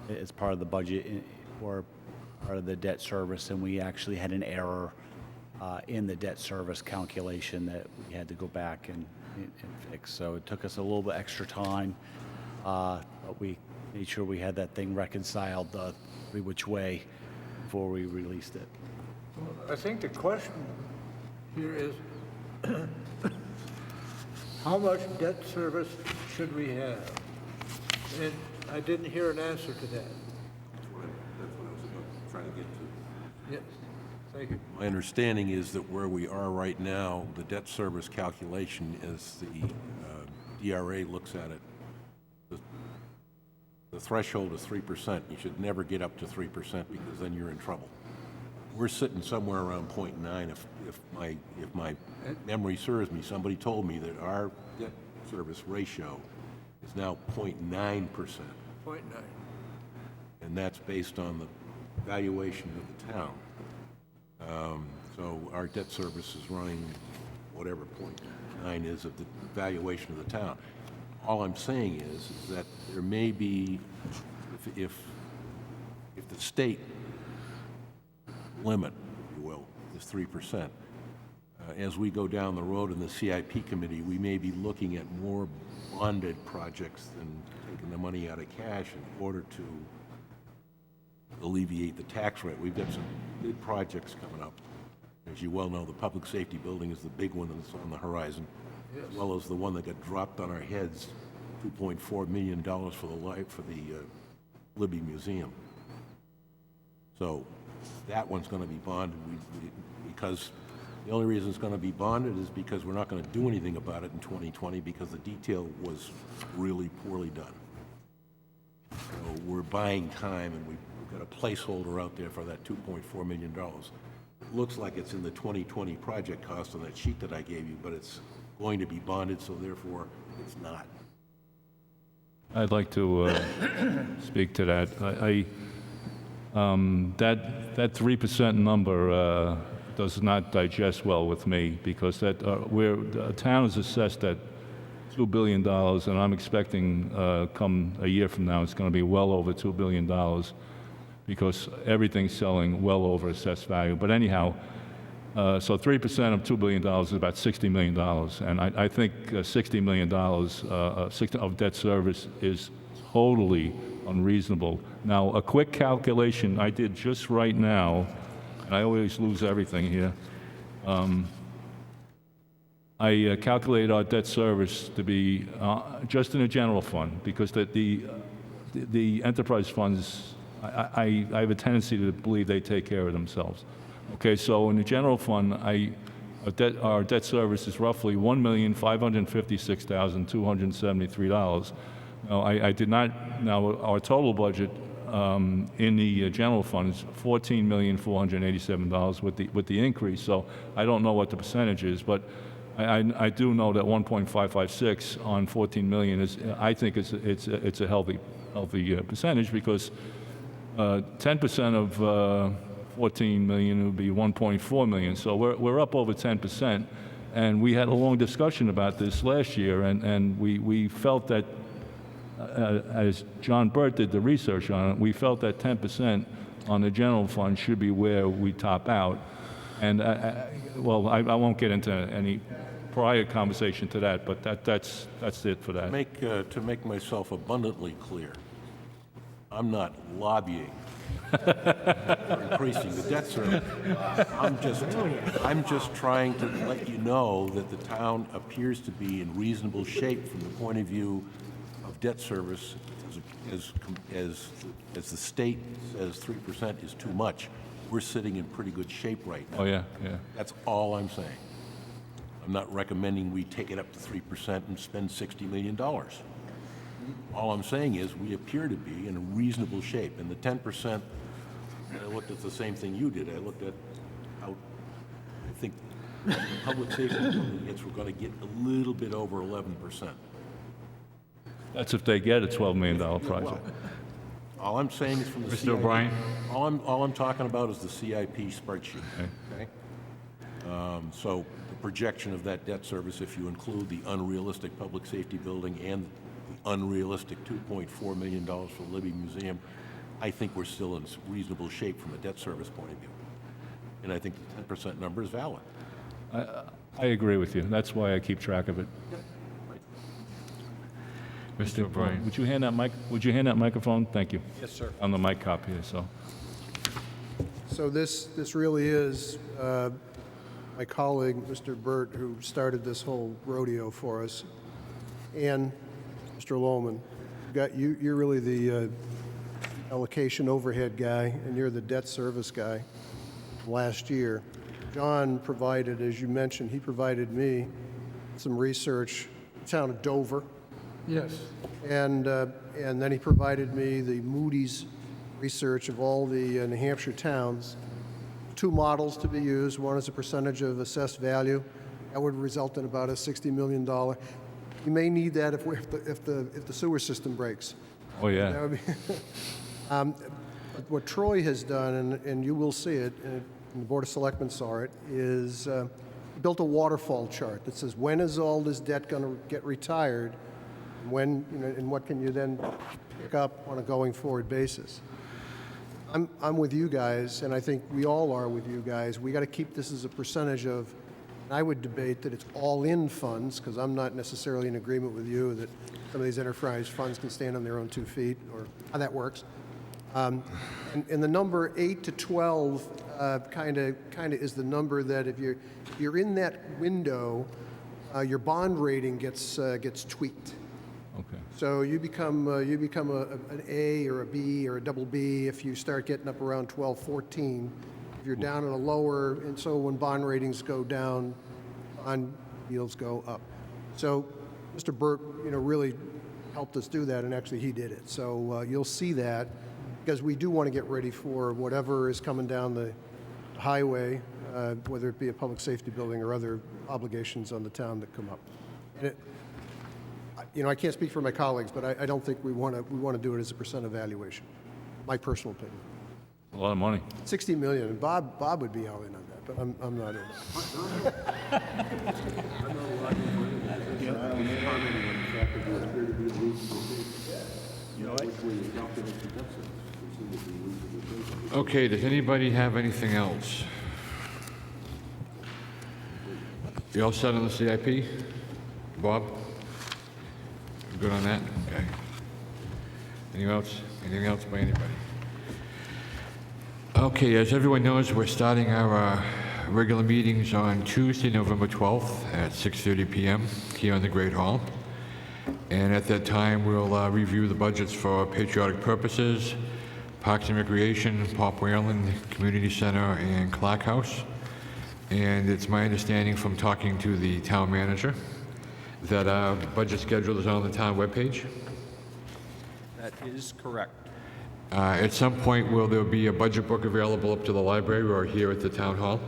Speaker 6: as part of the budget or part of the debt service, and we actually had an error in the debt service calculation that we had to go back and fix. So it took us a little bit extra time, but we made sure we had that thing reconciled every which way before we released it.
Speaker 2: I think the question here is, how much debt service should we have? And I didn't hear an answer to that.
Speaker 8: That's what I was trying to get to.
Speaker 2: Yes, thank you.
Speaker 8: My understanding is that where we are right now, the debt service calculation, as the DRA looks at it, the threshold is 3%. You should never get up to 3% because then you're in trouble. We're sitting somewhere around 0.9. If my memory serves me, somebody told me that our debt service ratio is now 0.9%.
Speaker 2: 0.9.
Speaker 8: And that's based on the valuation of the town. So our debt service is running whatever 0.9 is of the valuation of the town. All I'm saying is that there may be, if the state limit, if you will, is 3%, as we go down the road in the CIP committee, we may be looking at more bonded projects than taking the money out of cash in order to alleviate the tax rate. We've got some big projects coming up. As you well know, the public safety building is the big one that's on the horizon, as well as the one that got dropped on our heads, $2.4 million for the Libby Museum. So that one's going to be bonded because the only reason it's going to be bonded is because we're not going to do anything about it in 2020 because the detail was really poorly done. So we're buying time, and we've got a placeholder out there for that $2.4 million. It looks like it's in the 2020 project cost on that sheet that I gave you, but it's going to be bonded, so therefore it's not.
Speaker 3: I'd like to speak to that. That 3% number does not digest well with me because the town is assessed at $2 billion, and I'm expecting come a year from now it's going to be well over $2 billion because everything's selling well over assessed value. But anyhow, so 3% of $2 billion is about $60 million, and I think $60 million of debt service is totally unreasonable. Now, a quick calculation I did just right now, and I always lose everything here. I calculated our debt service to be just in a general fund because the enterprise funds, I have a tendency to believe they take care of themselves. Okay, so in the general fund, our debt service is roughly $1,556,273. Now, I did not. Now, our total budget in the general fund is $14,487 with the increase. So I don't know what the percentage is, but I do know that 1.556 on 14 million is, I think it's a healthy percentage, because 10% of 14 million would be 1.4 million. So we're up over 10%. And we had a long discussion about this last year, and we felt that, as John Burt did the research on it, we felt that 10% on the general fund should be where we top out. And, I won't get into any prior conversation to that, but that's it for that.
Speaker 8: To make myself abundantly clear, I'm not lobbying for increasing the debt service. I'm just trying to let you know that the town appears to be in reasonable shape from the point of view of debt service, as the state says 3% is too much. We're sitting in pretty good shape right now.
Speaker 3: Oh, yeah.
Speaker 8: That's all I'm saying. I'm not recommending we take it up to 3% and spend $60 million. All I'm saying is we appear to be in a reasonable shape. And the 10%, I looked at the same thing you did. I looked at how I think the public safety units were going to get a little bit over 11%.
Speaker 3: That's if they get a $12 million project.
Speaker 8: All I'm saying is from the
Speaker 1: Mr.
Speaker 8: CIP.
Speaker 1: O'Brien?
Speaker 8: All I'm talking about is the CIP spreadsheet. Okay? So the projection of that debt service, if you include the unrealistic public safety building and the unrealistic $2.4 million for the Libby Museum, I think we're still in reasonable shape from a debt service point of view. And I think the 10% number is valid.
Speaker 3: I agree with you. That's why I keep track of it.
Speaker 1: Mr. O'Brien?
Speaker 3: Would you hand that microphone? Thank you.
Speaker 5: Yes, sir.
Speaker 3: On the mic copy, so.
Speaker 9: So this really is my colleague, Mr. Burt, who started this whole rodeo for us, and Mr. Lohman. You're really the allocation overhead guy, and you're the debt service guy last year. John provided, as you mentioned, he provided me some research, town of Dover,
Speaker 4: Yes.
Speaker 9: and then he provided me the Moody's research of all the New Hampshire towns. 2 models to be used. One is a percentage of assessed value. That would result in about a $60 million. You may need that if the sewer system breaks.
Speaker 3: Oh, yeah.
Speaker 9: That would be what Troy has done, and you will see it, and the Board of Selectmen saw it, is built a waterfall chart that says when is all this debt going to get retired, when, and what can you then pick up on a going forward basis. I'm with you guys, and I think we all are with you guys. We got to keep this as a percentage of, and I would debate that it's all-in funds, because I'm not necessarily in agreement with you that some of these enterprise funds can stand on their own 2 feet, or how that works. And the number 8 to 12 kind of is the number that if you're in that window, your bond rating gets tweaked.
Speaker 3: Okay.
Speaker 9: So you become an A or a B or a double B if you start getting up around 12, 14. If you're down at a lower, and so when bond ratings go down, bond yields go up. So Mr. Burt, really helped us do that, and actually he did it. So you'll see that, because we do want to get ready for whatever is coming down the highway, whether it be a public safety building or other obligations on the town that come up. And I can't speak for my colleagues, but I don't think we want to do it as a percent evaluation. My personal opinion.
Speaker 3: A lot of money.
Speaker 9: 60 million. And Bob would be all in on that, but I'm not in.
Speaker 1: Okay, does anybody have anything else? You all set on the CIP? Bob? Good on that? Okay. Anything else? Anything else by anybody? Okay, as everyone knows, we're starting our regular meetings on Tuesday, November 12th at 6:30 p.m. here in the Great Hall. And at that time, we'll review the budgets for patriotic purposes, Parks and Recreation, Pop Whalen Community Center, and Clark House. And it's my understanding from talking to the town manager that our budget schedule is on the town webpage.
Speaker 5: That is correct.
Speaker 1: At some point, will there be a budget book available up to the library or here at the town hall?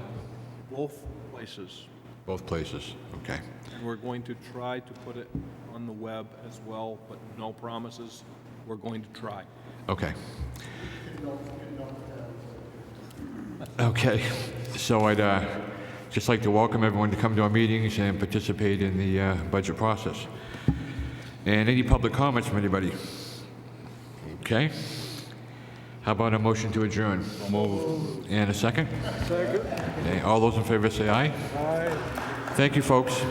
Speaker 5: Both places.
Speaker 1: Both places, okay.
Speaker 5: And we're going to try to put it on the web as well, but no promises. We're going to try.
Speaker 1: Okay. Okay, so I'd just like to welcome everyone to come to our meetings and participate in the budget process. And any public comments from anybody? Okay. How about a motion to adjourn? Move. And a second? Second. Okay, all those in favor say aye. Aye. Thank you, folks.